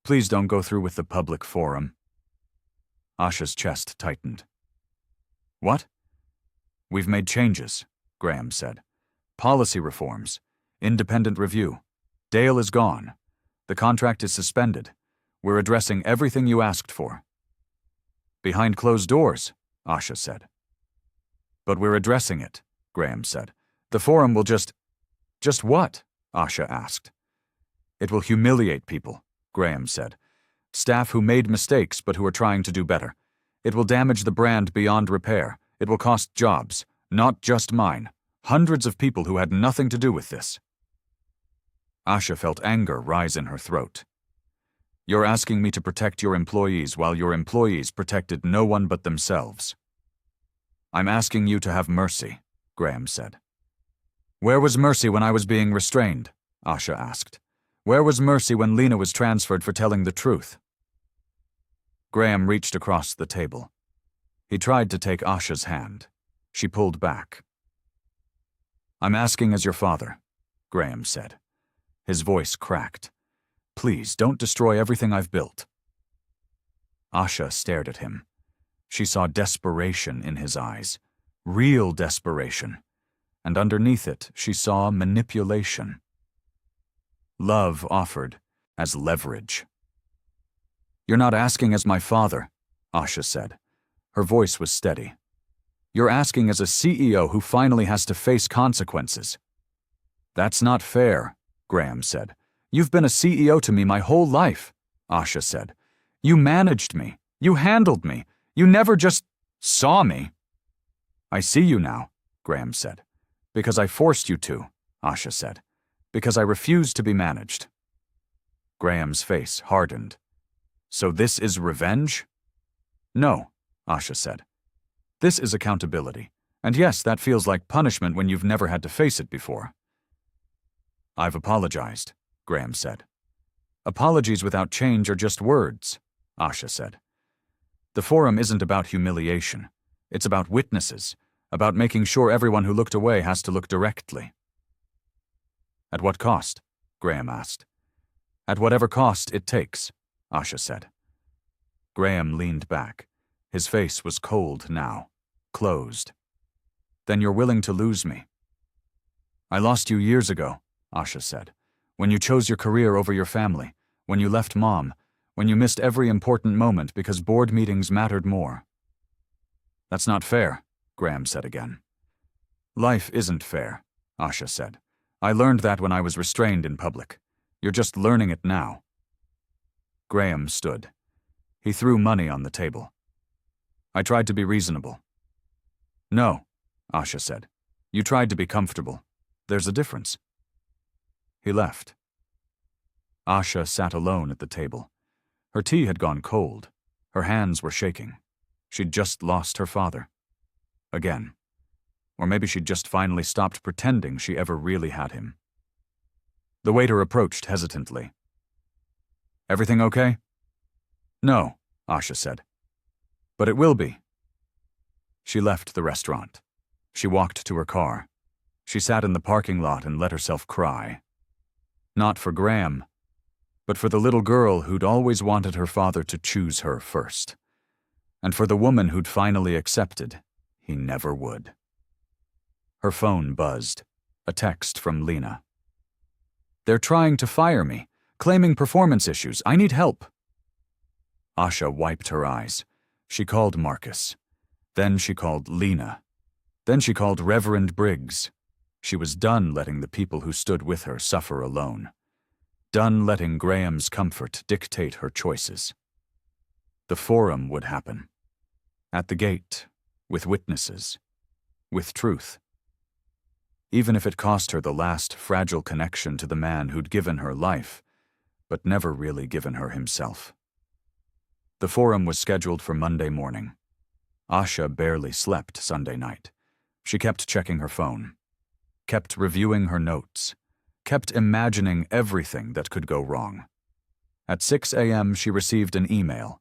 "Please don't go through with the public forum." Asha's chest tightened. "What?" "We've made changes," Graham said. "Policy reforms, independent review. Dale is gone. The contract is suspended. We're addressing everything you asked for." "Behind closed doors," Asha said. "But we're addressing it," Graham said. "The forum will just what?" Asha asked. "It will humiliate people," Graham said. "Staff who made mistakes but who are trying to do better. It will damage the brand beyond repair. It will cost jobs, not just mine. Hundreds of people who had nothing to do with this." Asha felt anger rise in her throat. "You're asking me to protect your employees while your employees protected no one but themselves." "I'm asking you to have mercy," Graham said. "Where was mercy when I was being restrained?" Asha asked. "Where was mercy when Lena was transferred for telling the truth?" Graham reached across the table. He tried to take Asha's hand. She pulled back. "I'm asking as your father," Graham said. His voice cracked. "Please, don't destroy everything I've built." Asha stared at him. She saw desperation in his eyes, real desperation, and underneath it she saw manipulation. Love offered as leverage. "You're not asking as my father," Asha said. Her voice was steady. "You're asking as a CEO who finally has to face consequences." "That's not fair," Graham said. "You've been a CEO to me my whole life," Asha said. "You managed me. You handled me. You never just saw me." "I see you now," Graham said. "Because I forced you to," Asha said. "Because I refused to be managed." Graham's face hardened. "So this is revenge?" "No," Asha said. "This is accountability. And yes, that feels like punishment when you've never had to face it before." "I've apologized," Graham said. "Apologies without change are just words," Asha said. "The forum isn't about humiliation. It's about witnesses, about making sure everyone who looked away has to look directly." "At what cost?" Graham asked. "At whatever cost it takes," Asha said. Graham leaned back. His face was cold now, closed. "Then you're willing to lose me." "I lost you years ago," Asha said. "When you chose your career over your family, when you left Mom, when you missed every important moment because board meetings mattered more." "That's not fair," Graham said again. "Life isn't fair," Asha said. "I learned that when I was restrained in public. You're just learning it now." Graham stood. He threw money on the table. "I tried to be reasonable." "No," Asha said. "You tried to be comfortable. There's a difference." He left. Asha sat alone at the table. Her tea had gone cold. Her hands were shaking. She'd just lost her father. Again. Or maybe she'd just finally stopped pretending she ever really had him. The waiter approached hesitantly. "Everything okay?" "No," Asha said. "But it will be." She left the restaurant. She walked to her car. She sat in the parking lot and let herself cry. Not for Graham, but for the little girl who'd always wanted her father to choose her first. And for the woman who'd finally accepted he never would. Her phone buzzed. A text from Lena. "They're trying to fire me, claiming performance issues. I need help." Asha wiped her eyes. She called Marcus. Then she called Lena. Then she called Reverend Briggs. She was done letting the people who stood with her suffer alone. Done letting Graham's comfort dictate her choices. The forum would happen. At the gate, with witnesses, with truth. Even if it cost her the last fragile connection to the man who'd given her life, but never really given her himself. The forum was scheduled for Monday morning. Asha barely slept Sunday night. She kept checking her phone, kept reviewing her notes, kept imagining everything that could go wrong. At 6 a.m. she received an email.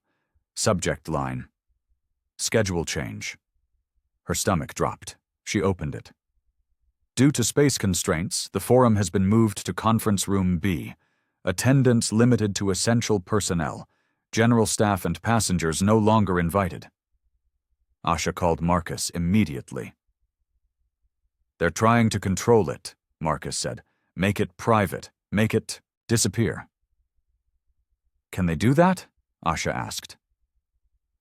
Subject line: schedule change. Her stomach dropped. She opened it. Due to space constraints, the forum has been moved to Conference Room B. Attendance limited to essential personnel. General staff and passengers no longer invited. Asha called Marcus immediately. "They're trying to control it," Marcus said. "Make it private. Make it disappear." "Can they do that?" Asha asked.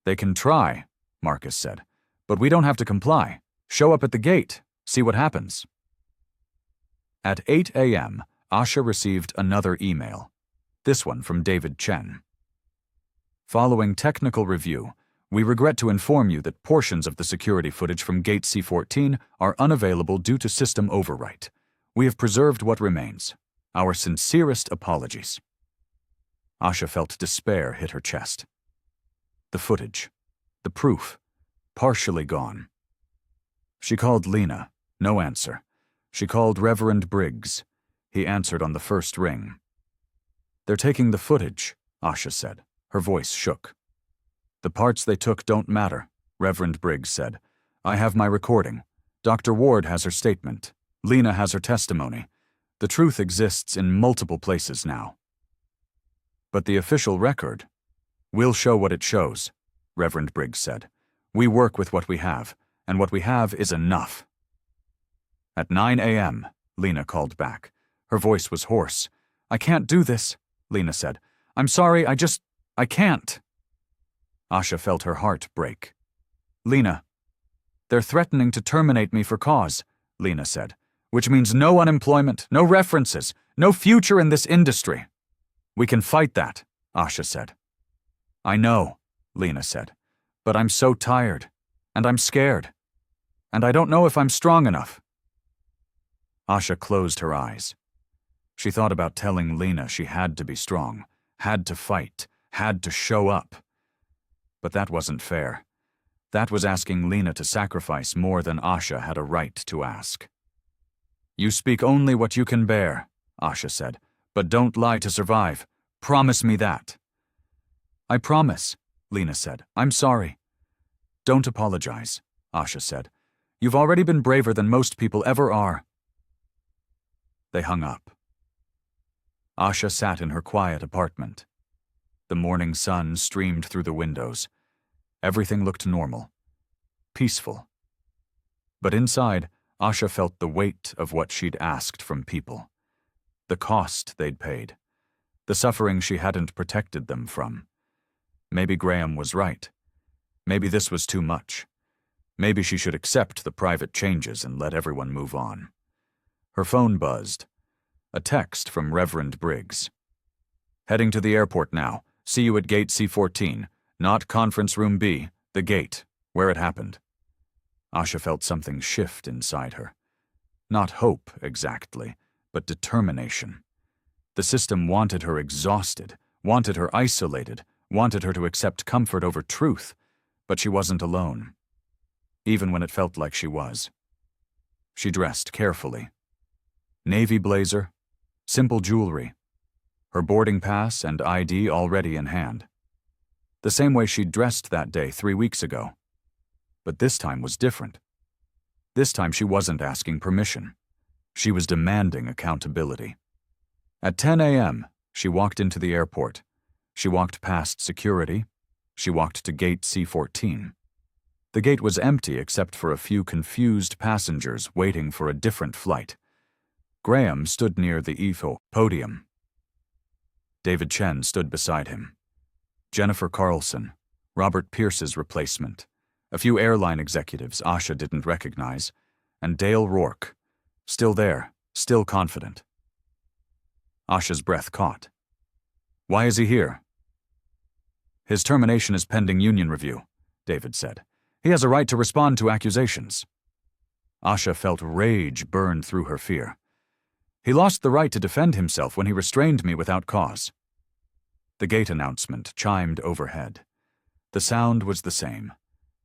"They can try," Marcus said. "But we don't have to comply. Show up at the gate. See what happens." At 8 a.m., Asha received another email. This one from David Chen. "Following technical review, we regret to inform you that portions of the security footage from Gate C14 are unavailable due to system overwrite. We have preserved what remains. Our sincerest apologies." Asha felt despair hit her chest. The footage, the proof, partially gone. She called Lena. No answer. She called Reverend Briggs. He answered on the first ring. "They're taking the footage," Asha said. Her voice shook. "The parts they took don't matter," Reverend Briggs said. "I have my recording. Dr. Ward has her statement. Lena has her testimony. The truth exists in multiple places now." "But the official record?" "We'll show what it shows," Reverend Briggs said. "We work with what we have, and what we have is enough." At 9 a.m., Lena called back. Her voice was hoarse. "I can't do this," Lena said. "I'm sorry, I can't." Asha felt her heart break. "Lena, they're threatening to terminate me for cause," Lena said, "which means no unemployment, no references, no future in this industry." "We can fight that," Asha said. "I know," Lena said, "but I'm so tired, and I'm scared, and I don't know if I'm strong enough." Asha closed her eyes. She thought about telling Lena she had to be strong, had to fight, had to show up. But that wasn't fair. That was asking Lena to sacrifice more than Asha had a right to ask. "You speak only what you can bear," Asha said, "but don't lie to survive. Promise me that." "I promise," Lena said. "I'm sorry." "Don't apologize," Asha said. "You've already been braver than most people ever are." They hung up. Asha sat in her quiet apartment. The morning sun streamed through the windows. Everything looked normal, peaceful. But inside, Asha felt the weight of what she'd asked from people. The cost they'd paid. The suffering she hadn't protected them from. Maybe Graham was right. Maybe this was too much. Maybe she should accept the private changes and let everyone move on. Her phone buzzed. A text from Reverend Briggs. "Heading to the airport now. See you at Gate C14. Not Conference Room B, the gate, where it happened." Asha felt something shift inside her. Not hope, exactly, but determination. The system wanted her exhausted, wanted her isolated, wanted her to accept comfort over truth, but she wasn't alone, even when it felt like she was. She dressed carefully. Navy blazer, simple jewelry, her boarding pass and ID already in hand. The same way she'd dressed that day 3 weeks ago. But this time was different. This time she wasn't asking permission. She was demanding accountability. At 10 a.m., she walked into the airport. She walked past security. She walked to gate C-14. The gate was empty except for a few confused passengers waiting for a different flight. Graham stood near the EFO podium. David Chen stood beside him. Jennifer Carlson, Robert Pierce's replacement, a few airline executives Asha didn't recognize, and Dale Rourke, still there, still confident. Asha's breath caught. Why is he here? His termination is pending union review, David said. He has a right to respond to accusations. Asha felt rage burn through her fear. He lost the right to defend himself when he restrained me without cause. The gate announcement chimed overhead. The sound was the same.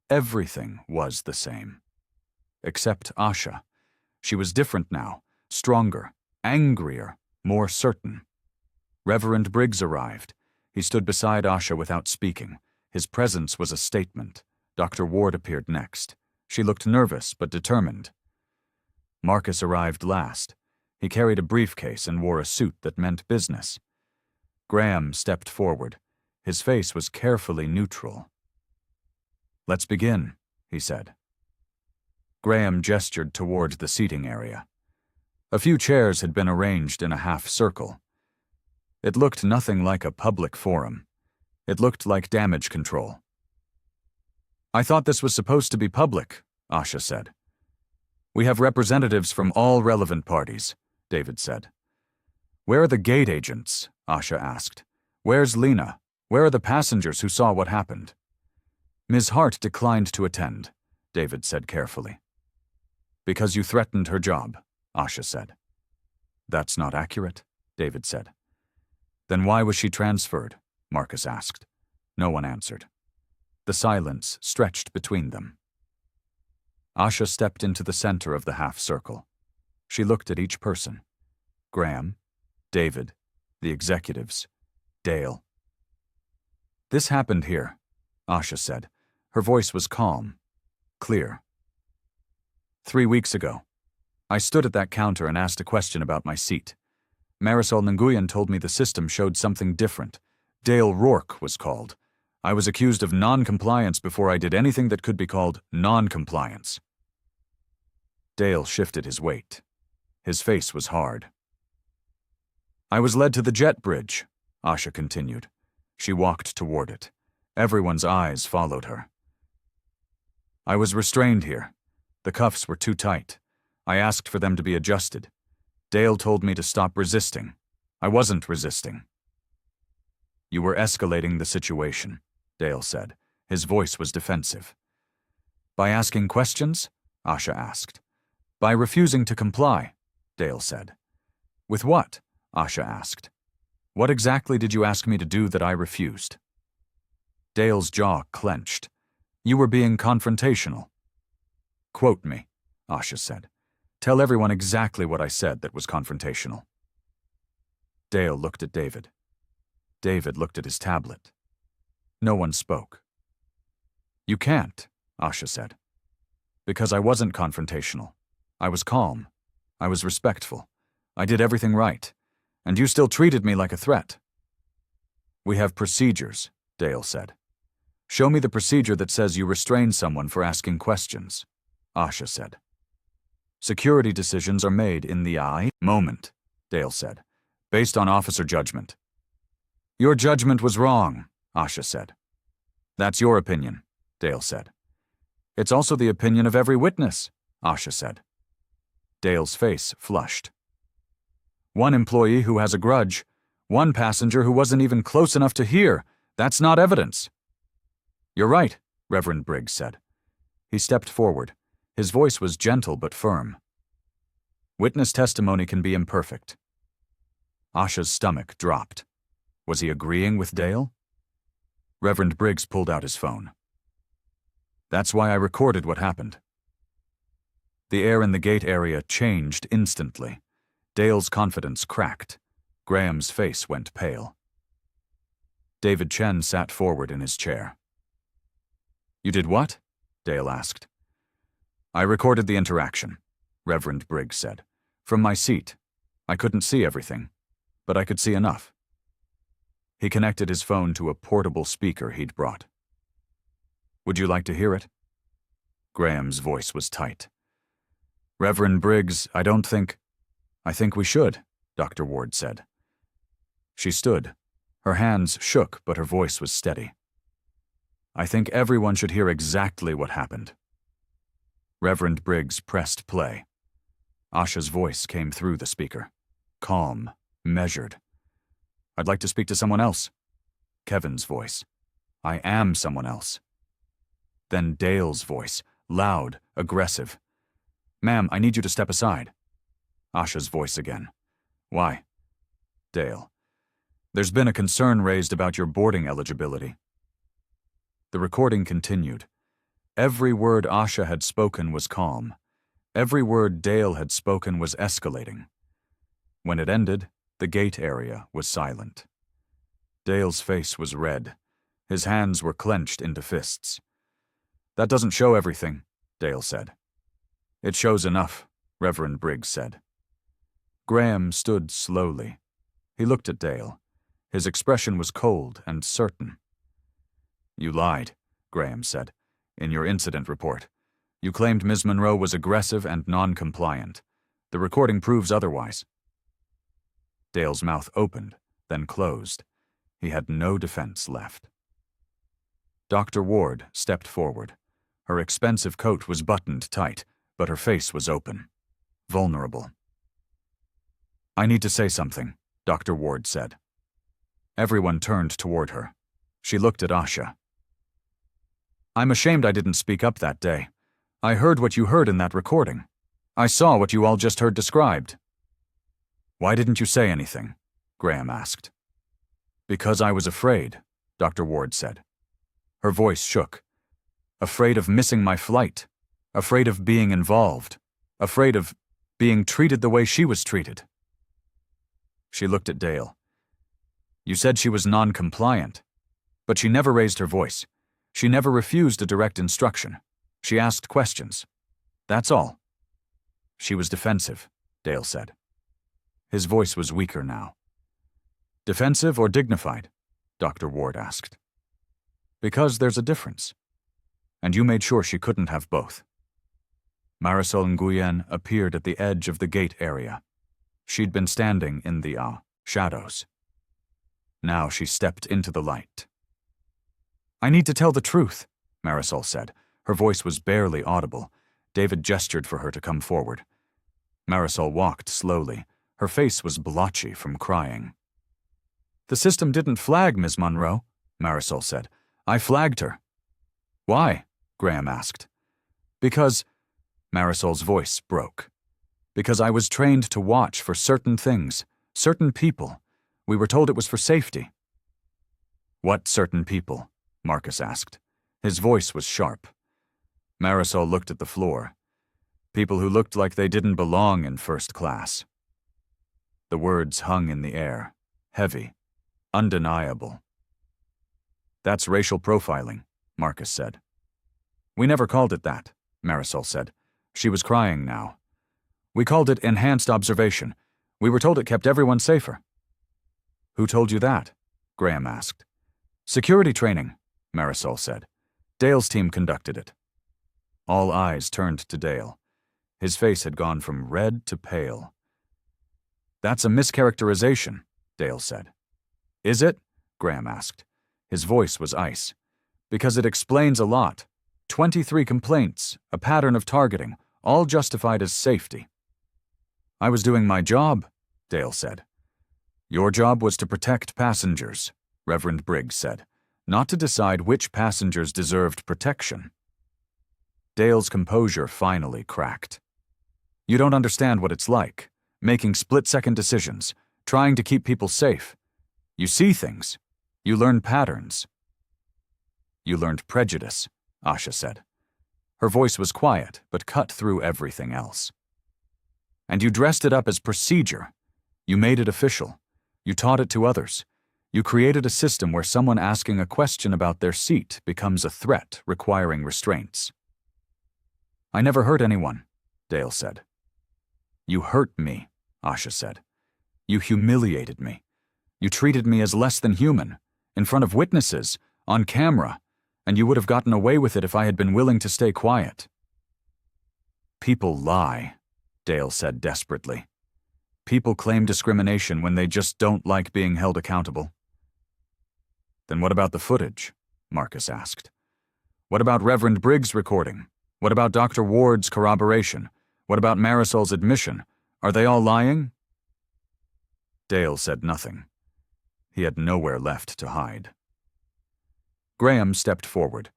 Everything was the same. Except Asha. She was different now, stronger, angrier, more certain. Reverend Briggs arrived. He stood beside Asha without speaking. His presence was a statement. Dr. Ward appeared next. She looked nervous but determined. Marcus arrived last. He carried a briefcase and wore a suit that meant business. Graham stepped forward. His face was carefully neutral. Let's begin, he said. Graham gestured toward the seating area. A few chairs had been arranged in a half circle. It looked nothing like a public forum. It looked like damage control. I thought this was supposed to be public, Asha said. We have representatives from all relevant parties, David said. Where are the gate agents? Asha asked. Where's Lena? Where are the passengers who saw what happened? Ms. Hart declined to attend, David said carefully. Because you threatened her job, Asha said. That's not accurate, David said. Then why was she transferred? Marcus asked. No one answered. The silence stretched between them. Asha stepped into the center of the half-circle. She looked at each person. Graham, David, the executives, Dale. This happened here, Asha said. Her voice was calm, clear. 3 weeks ago, I stood at that counter and asked a question about my seat. Marisol Nguyen told me the system showed something different. Dale Rourke was called. I was accused of non-compliance before I did anything that could be called non-compliance. Dale shifted his weight. His face was hard. I was led to the jet bridge, Asha continued. She walked toward it. Everyone's eyes followed her. I was restrained here. The cuffs were too tight. I asked for them to be adjusted. Dale told me to stop resisting. I wasn't resisting. You were escalating the situation, Dale said. His voice was defensive. By asking questions? Asha asked. By refusing to comply, Dale said. With what? Asha asked. What exactly did you ask me to do that I refused? Dale's jaw clenched. You were being confrontational. Quote me, Asha said. Tell everyone exactly what I said that was confrontational. Dale looked at David. David looked at his tablet. No one spoke. You can't, Asha said. Because I wasn't confrontational. I was calm. I was respectful. I did everything right. And you still treated me like a threat. We have procedures, Dale said. Show me the procedure that says you restrain someone for asking questions, Asha said. Security decisions are made in the moment, Dale said, based on officer judgment. Your judgment was wrong, Asha said. That's your opinion, Dale said. It's also the opinion of every witness, Asha said. Dale's face flushed. One employee who has a grudge, one passenger who wasn't even close enough to hear, that's not evidence. You're right, Reverend Briggs said. He stepped forward. His voice was gentle but firm. Witness testimony can be imperfect. Asha's stomach dropped. Was he agreeing with Dale? Reverend Briggs pulled out his phone. That's why I recorded what happened. The air in the gate area changed instantly. Dale's confidence cracked. Graham's face went pale. David Chen sat forward in his chair. You did what? Dale asked. I recorded the interaction, Reverend Briggs said. From my seat. I couldn't see everything, but I could see enough. He connected his phone to a portable speaker he'd brought. Would you like to hear it? Graham's voice was tight. Reverend Briggs, I think we should, Dr. Ward said. She stood. Her hands shook, but her voice was steady. I think everyone should hear exactly what happened. Reverend Briggs pressed play. Asha's voice came through the speaker. Calm, measured. I'd like to speak to someone else. Kevin's voice. I am someone else. Then Dale's voice, loud, aggressive. Ma'am, I need you to step aside. Asha's voice again. Why? Dale. There's been a concern raised about your boarding eligibility. The recording continued. Every word Asha had spoken was calm. Every word Dale had spoken was escalating. When it ended, the gate area was silent. Dale's face was red. His hands were clenched into fists. That doesn't show everything, Dale said. It shows enough, Reverend Briggs said. Graham stood slowly. He looked at Dale. His expression was cold and certain. You lied, Graham said, in your incident report. You claimed Ms. Monroe was aggressive and non-compliant. The recording proves otherwise. Dale's mouth opened, then closed. He had no defense left. Dr. Ward stepped forward. Her expensive coat was buttoned tight, but her face was open, vulnerable. I need to say something, Dr. Ward said. Everyone turned toward her. She looked at Asha. I'm ashamed I didn't speak up that day. I heard what you heard in that recording. I saw what you all just heard described. Why didn't you say anything? Graham asked. Because I was afraid, Dr. Ward said. Her voice shook. Afraid of missing my flight. Afraid of being involved. Afraid of being treated the way she was treated. She looked at Dale. You said she was non-compliant, but she never raised her voice. She never refused a direct instruction. She asked questions. That's all. She was defensive, Dale said. His voice was weaker now. Defensive or dignified? Dr. Ward asked. Because there's a difference. And you made sure she couldn't have both. Marisol Nguyen appeared at the edge of the gate area. She'd been standing in the shadows. Now she stepped into the light. I need to tell the truth, Marisol said. Her voice was barely audible. David gestured for her to come forward. Marisol walked slowly. Her face was blotchy from crying. The system didn't flag Ms. Monroe, Marisol said. I flagged her. Why? Graham asked. Because, Marisol's voice broke. Because I was trained to watch for certain things, certain people. We were told it was for safety. What certain people? Marcus asked. His voice was sharp. Marisol looked at the floor. People who looked like they didn't belong in first class. The words hung in the air, heavy, undeniable. That's racial profiling, Marcus said. We never called it that, Marisol said. She was crying now. We called it enhanced observation. We were told it kept everyone safer. Who told you that? Graham asked. Security training, Marisol said. Dale's team conducted it. All eyes turned to Dale. His face had gone from red to pale. That's a mischaracterization, Dale said. Is it? Graham asked. His voice was ice. Because it explains a lot. 23 complaints, a pattern of targeting, all justified as safety. I was doing my job, Dale said. Your job was to protect passengers, Reverend Briggs said, not to decide which passengers deserved protection. Dale's composure finally cracked. You don't understand what it's like, making split-second decisions, trying to keep people safe. You see things. You learn patterns. You learned prejudice, Asha said. Her voice was quiet, but cut through everything else. And you dressed it up as procedure. You made it official. You taught it to others. You created a system where someone asking a question about their seat becomes a threat requiring restraints. I never hurt anyone, Dale said. You hurt me, Asha said. You humiliated me. You treated me as less than human, in front of witnesses, on camera, and you would have gotten away with it if I had been willing to stay quiet. People lie, Dale said desperately. People claim discrimination when they just don't like being held accountable. Then what about the footage? Marcus asked. What about Reverend Briggs' recording? What about Dr. Ward's corroboration? What about Marisol's admission? Are they all lying? Dale said nothing. He had nowhere left to hide. Graham stepped forward.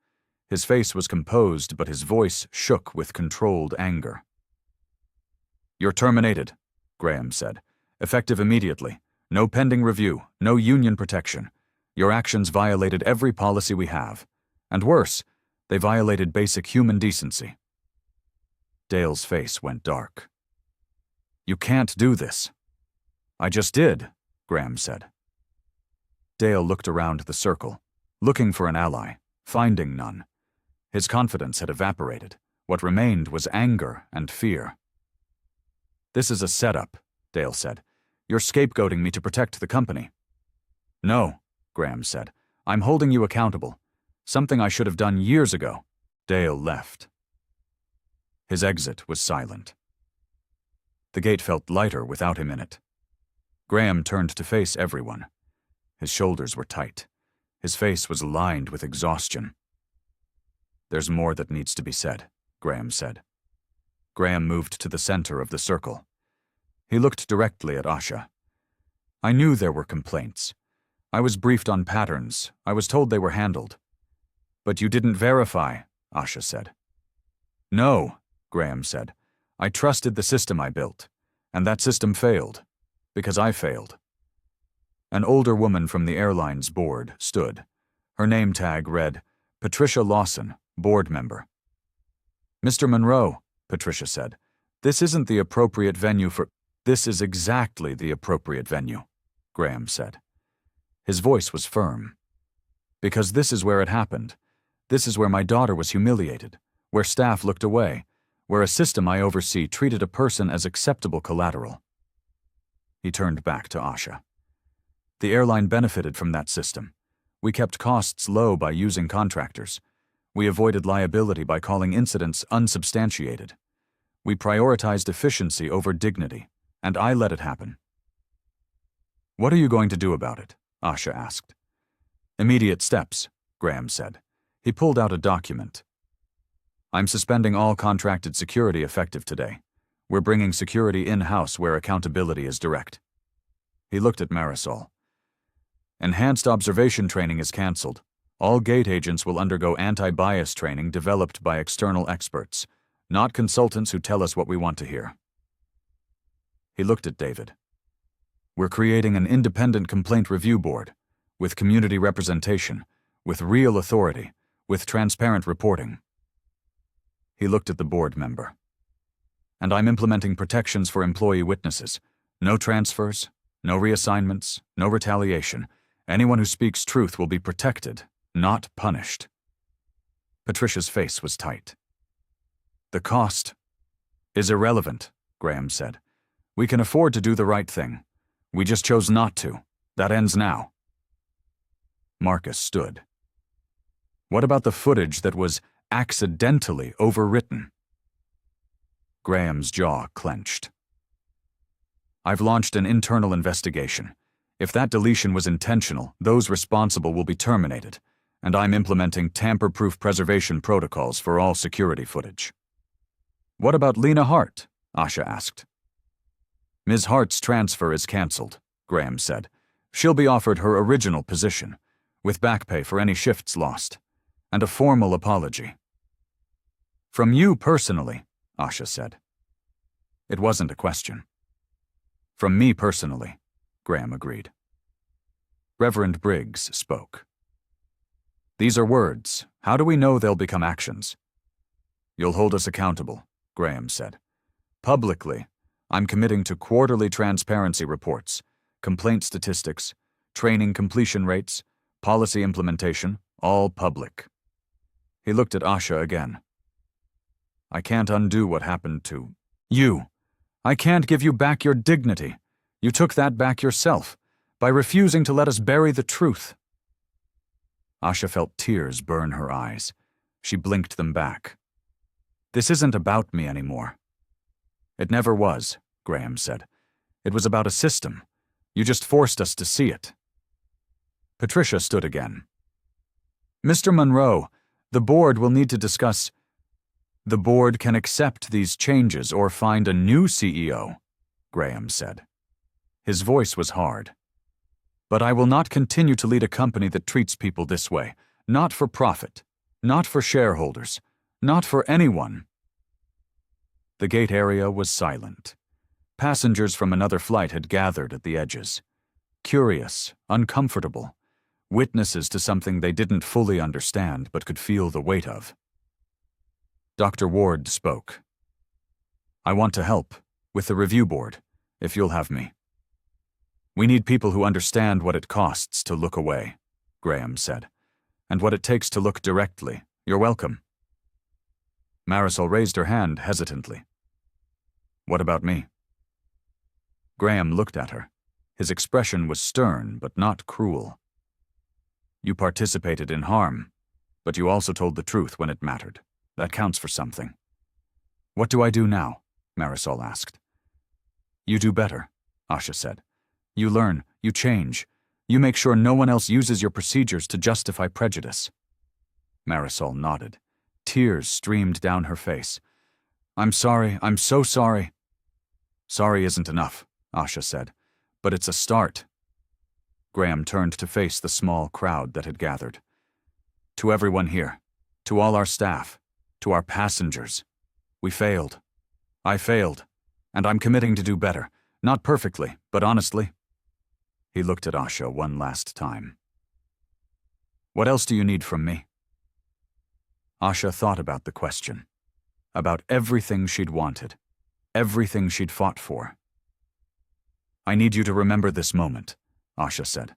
His face was composed, but his voice shook with controlled anger. You're terminated, Graham said. Effective immediately. No pending review, no union protection. Your actions violated every policy we have. And worse, they violated basic human decency. Dale's face went dark. You can't do this. I just did, Graham said. Dale looked around the circle, looking for an ally, finding none. His confidence had evaporated. What remained was anger and fear. This is a setup, Dale said. You're scapegoating me to protect the company. No, Graham said. I'm holding you accountable. Something I should have done years ago. Dale left. His exit was silent. The gate felt lighter without him in it. Graham turned to face everyone. His shoulders were tight. His face was lined with exhaustion. There's more that needs to be said, Graham said. Graham moved to the center of the circle. He looked directly at Asha. I knew there were complaints. I was briefed on patterns. I was told they were handled. But you didn't verify, Asha said. No, Graham said. I trusted the system I built, and that system failed, because I failed. An older woman from the airline's board stood. Her name tag read, Patricia Lawson, board member. Mr. Monroe, Patricia said, this isn't the appropriate venue for— This is exactly the appropriate venue, Graham said. His voice was firm. Because this is where it happened. This is where my daughter was humiliated, where staff looked away, where a system I oversee treated a person as acceptable collateral. He turned back to Asha. The airline benefited from that system. We kept costs low by using contractors. We avoided liability by calling incidents unsubstantiated. We prioritized efficiency over dignity, and I let it happen. What are you going to do about it? Asha asked. Immediate steps, Graham said. He pulled out a document. I'm suspending all contracted security effective today. We're bringing security in-house where accountability is direct. He looked at Marisol. Enhanced observation training is canceled. All gate agents will undergo anti-bias training developed by external experts, not consultants who tell us what we want to hear. He looked at David. We're creating an independent complaint review board, with community representation, with real authority, with transparent reporting. He looked at the board member. And I'm implementing protections for employee witnesses. No transfers, no reassignments, no retaliation. Anyone who speaks truth will be protected, not punished. Patricia's face was tight. The cost is irrelevant, Graham said. We can afford to do the right thing. We just chose not to. That ends now. Marcus stood. What about the footage that was accidentally overwritten? Graham's jaw clenched. I've launched an internal investigation. If that deletion was intentional, those responsible will be terminated, and I'm implementing tamper-proof preservation protocols for all security footage. What about Lena Hart? Asha asked. Ms. Hart's transfer is canceled, Graham said. She'll be offered her original position, with back pay for any shifts lost, and a formal apology. From you personally, Asha said. It wasn't a question. From me personally, Graham agreed. Reverend Briggs spoke. These are words. How do we know they'll become actions? You'll hold us accountable, Graham said. Publicly, I'm committing to quarterly transparency reports, complaint statistics, training completion rates, policy implementation, all public. He looked at Asha again. I can't undo what happened to you. I can't give you back your dignity. You took that back yourself, by refusing to let us bury the truth. Asha felt tears burn her eyes. She blinked them back. This isn't about me anymore. It never was, Graham said. It was about a system. You just forced us to see it. Patricia stood again. Mr. Monroe, the board will need to discuss. The board can accept these changes or find a new CEO, Graham said. His voice was hard. But I will not continue to lead a company that treats people this way. Not for profit. Not for shareholders. Not for anyone. The gate area was silent. Passengers from another flight had gathered at the edges. Curious, uncomfortable, witnesses to something they didn't fully understand but could feel the weight of. Dr. Ward spoke. I want to help, with the review board, if you'll have me. We need people who understand what it costs to look away, Graham said, and what it takes to look directly. You're welcome. Marisol raised her hand hesitantly. What about me? Graham looked at her. His expression was stern but not cruel. You participated in harm, but you also told the truth when it mattered. That counts for something. What do I do now? Marisol asked. You do better, Asha said. You learn, you change. You make sure no one else uses your procedures to justify prejudice. Marisol nodded. Tears streamed down her face. I'm sorry, I'm so sorry. Sorry isn't enough, Asha said, but it's a start. Graham turned to face the small crowd that had gathered. To everyone here, to all our staff, to our passengers, we failed. I failed, and I'm committing to do better, not perfectly, but honestly. He looked at Asha one last time. What else do you need from me? Asha thought about the question, about everything she'd wanted, everything she'd fought for. I need you to remember this moment, Asha said.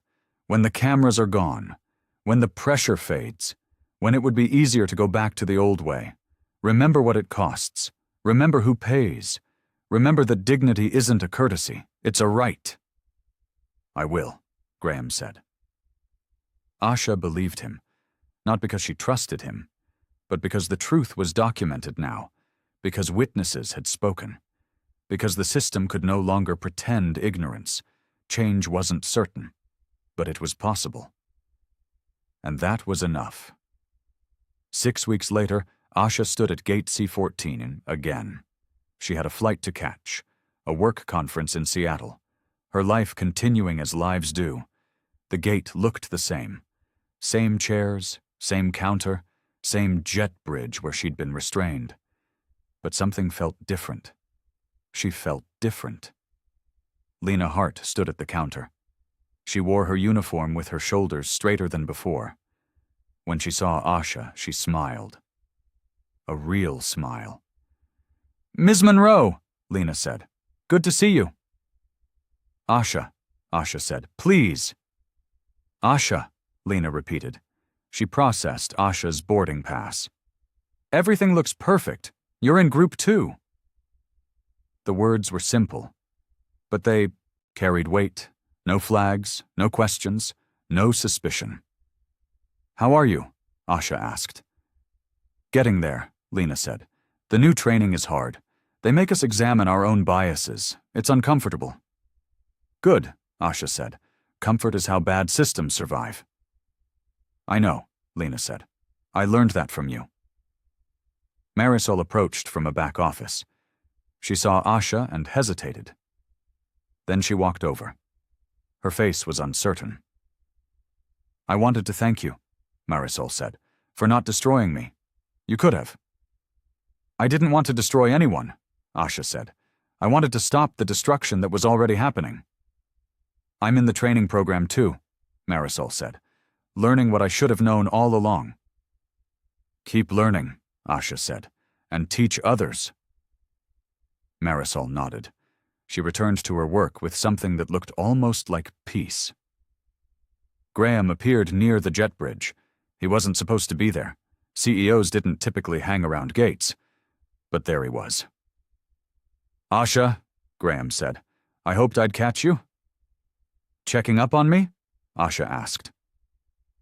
When the cameras are gone, when the pressure fades, when it would be easier to go back to the old way, remember what it costs. Remember who pays. Remember that dignity isn't a courtesy, it's a right. I will, Graham said. Asha believed him, not because she trusted him, but because the truth was documented now, because witnesses had spoken, because the system could no longer pretend ignorance. Change wasn't certain, but it was possible. And that was enough. 6 weeks later, Asha stood at Gate C-14 again. She had a flight to catch, a work conference in Seattle, her life continuing as lives do. The gate looked the same. Same chairs, same counter, same jet bridge where she'd been restrained. But something felt different. She felt different. Lena Hart stood at the counter. She wore her uniform with her shoulders straighter than before. When she saw Asha, she smiled. A real smile. Ms. Monroe, Lena said. Good to see you. Asha said. Please. Asha, Lena repeated. She processed Asha's boarding pass. Everything looks perfect. You're in Group 2. The words were simple, but they carried weight. No flags, no questions, no suspicion. How are you? Asha asked. Getting there, Lena said. The new training is hard. They make us examine our own biases. It's uncomfortable. Good, Asha said. Comfort is how bad systems survive. I know, Lena said. I learned that from you. Marisol approached from a back office. She saw Asha and hesitated. Then she walked over. Her face was uncertain. I wanted to thank you, Marisol said, for not destroying me. You could have. I didn't want to destroy anyone, Asha said. I wanted to stop the destruction that was already happening. I'm in the training program too, Marisol said. Learning what I should have known all along. Keep learning, Asha said, and teach others. Marisol nodded. She returned to her work with something that looked almost like peace. Graham appeared near the jet bridge. He wasn't supposed to be there. CEOs didn't typically hang around gates. But there he was. Asha, Graham said, I hoped I'd catch you. Checking up on me? Asha asked.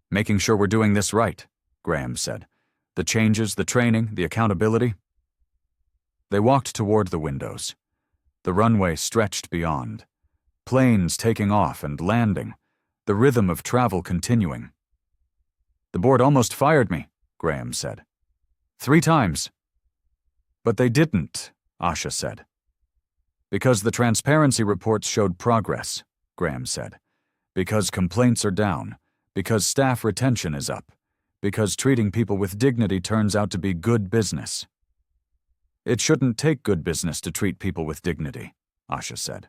Making sure we're doing this right, Graham said. The changes, the training, the accountability. They walked toward the windows. The runway stretched beyond. Planes taking off and landing. The rhythm of travel continuing. The board almost fired me, Graham said. 3 times. But they didn't, Asha said. Because the transparency reports showed progress, Graham said. Because complaints are down. Because staff retention is up. Because treating people with dignity turns out to be good business. It shouldn't take good business to treat people with dignity, Asha said.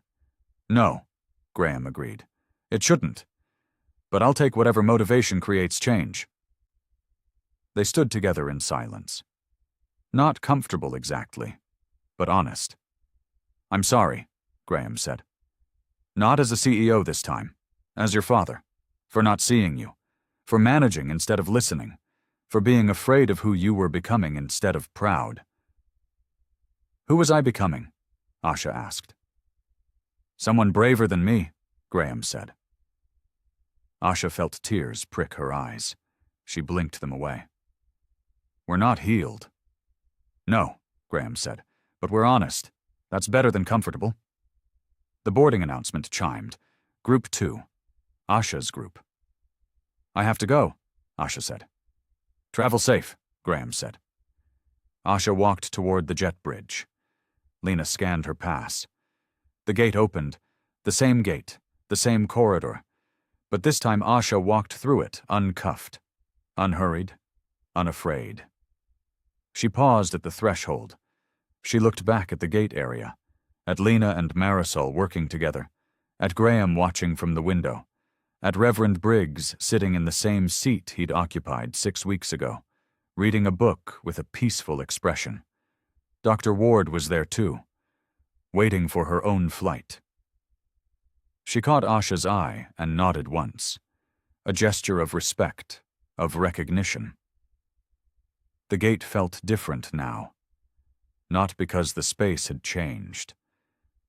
No, Graham agreed. It shouldn't. But I'll take whatever motivation creates change. They stood together in silence. Not comfortable exactly, but honest. I'm sorry, Graham said. Not as a CEO this time, as your father, for not seeing you, for managing instead of listening, for being afraid of who you were becoming instead of proud. Who was I becoming? Asha asked. Someone braver than me, Graham said. Asha felt tears prick her eyes. She blinked them away. We're not healed. No, Graham said, but we're honest. That's better than comfortable. The boarding announcement chimed. Group 2. Asha's group. I have to go, Asha said. Travel safe, Graham said. Asha walked toward the jet bridge. Lena scanned her pass. The gate opened, the same gate, the same corridor, but this time Asha walked through it, uncuffed, unhurried, unafraid. She paused at the threshold. She looked back at the gate area, at Lena and Marisol working together, at Graham watching from the window, at Reverend Briggs sitting in the same seat he'd occupied 6 weeks ago, reading a book with a peaceful expression. Dr. Ward was there too, waiting for her own flight. She caught Asha's eye and nodded once, a gesture of respect, of recognition. The gate felt different now, not because the space had changed,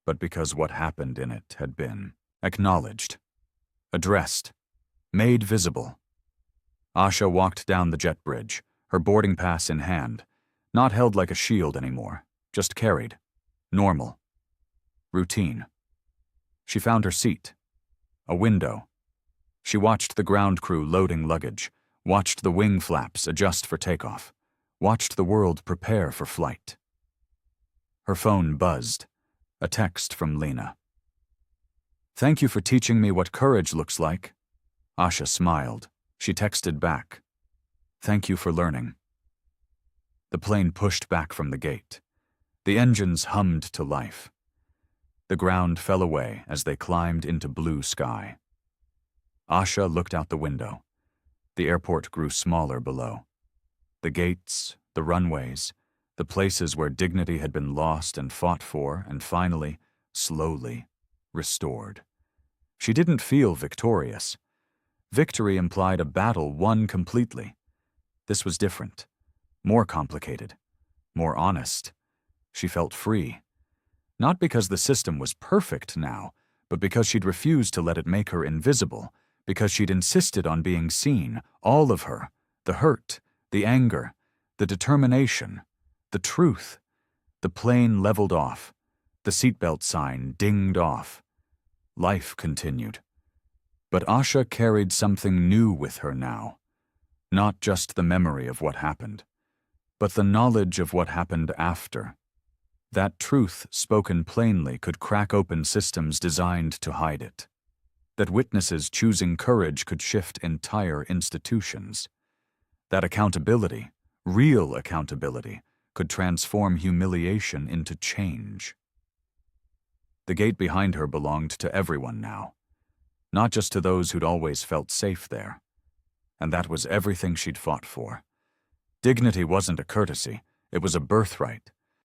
but because what happened in it had been acknowledged, addressed, made visible. Asha walked down the jet bridge, her boarding pass in hand, not held like a shield anymore, just carried. Normal. Routine. She found her seat. A window. She watched the ground crew loading luggage, watched the wing flaps adjust for takeoff, watched the world prepare for flight. Her phone buzzed. A text from Lena. Thank you for teaching me what courage looks like. Asha smiled. She texted back. Thank you for learning. The plane pushed back from the gate. The engines hummed to life. The ground fell away as they climbed into blue sky. Asha looked out the window. The airport grew smaller below. The gates, the runways, the places where dignity had been lost and fought for and finally, slowly, restored. She didn't feel victorious. Victory implied a battle won completely. This was different. More complicated, more honest. She felt free. Not because the system was perfect now, but because she'd refused to let it make her invisible, because she'd insisted on being seen, all of her, the hurt, the anger, the determination, the truth. The plane leveled off. The seatbelt sign dinged off. Life continued. But Asha carried something new with her now. Not just the memory of what happened, but the knowledge of what happened after. That truth, spoken plainly, could crack open systems designed to hide it. That witnesses choosing courage could shift entire institutions. That accountability, real accountability, could transform humiliation into change. The gate behind her belonged to everyone now, not just to those who'd always felt safe there. and that was everything she'd fought for. Dignity wasn't a courtesy, it was a birthright,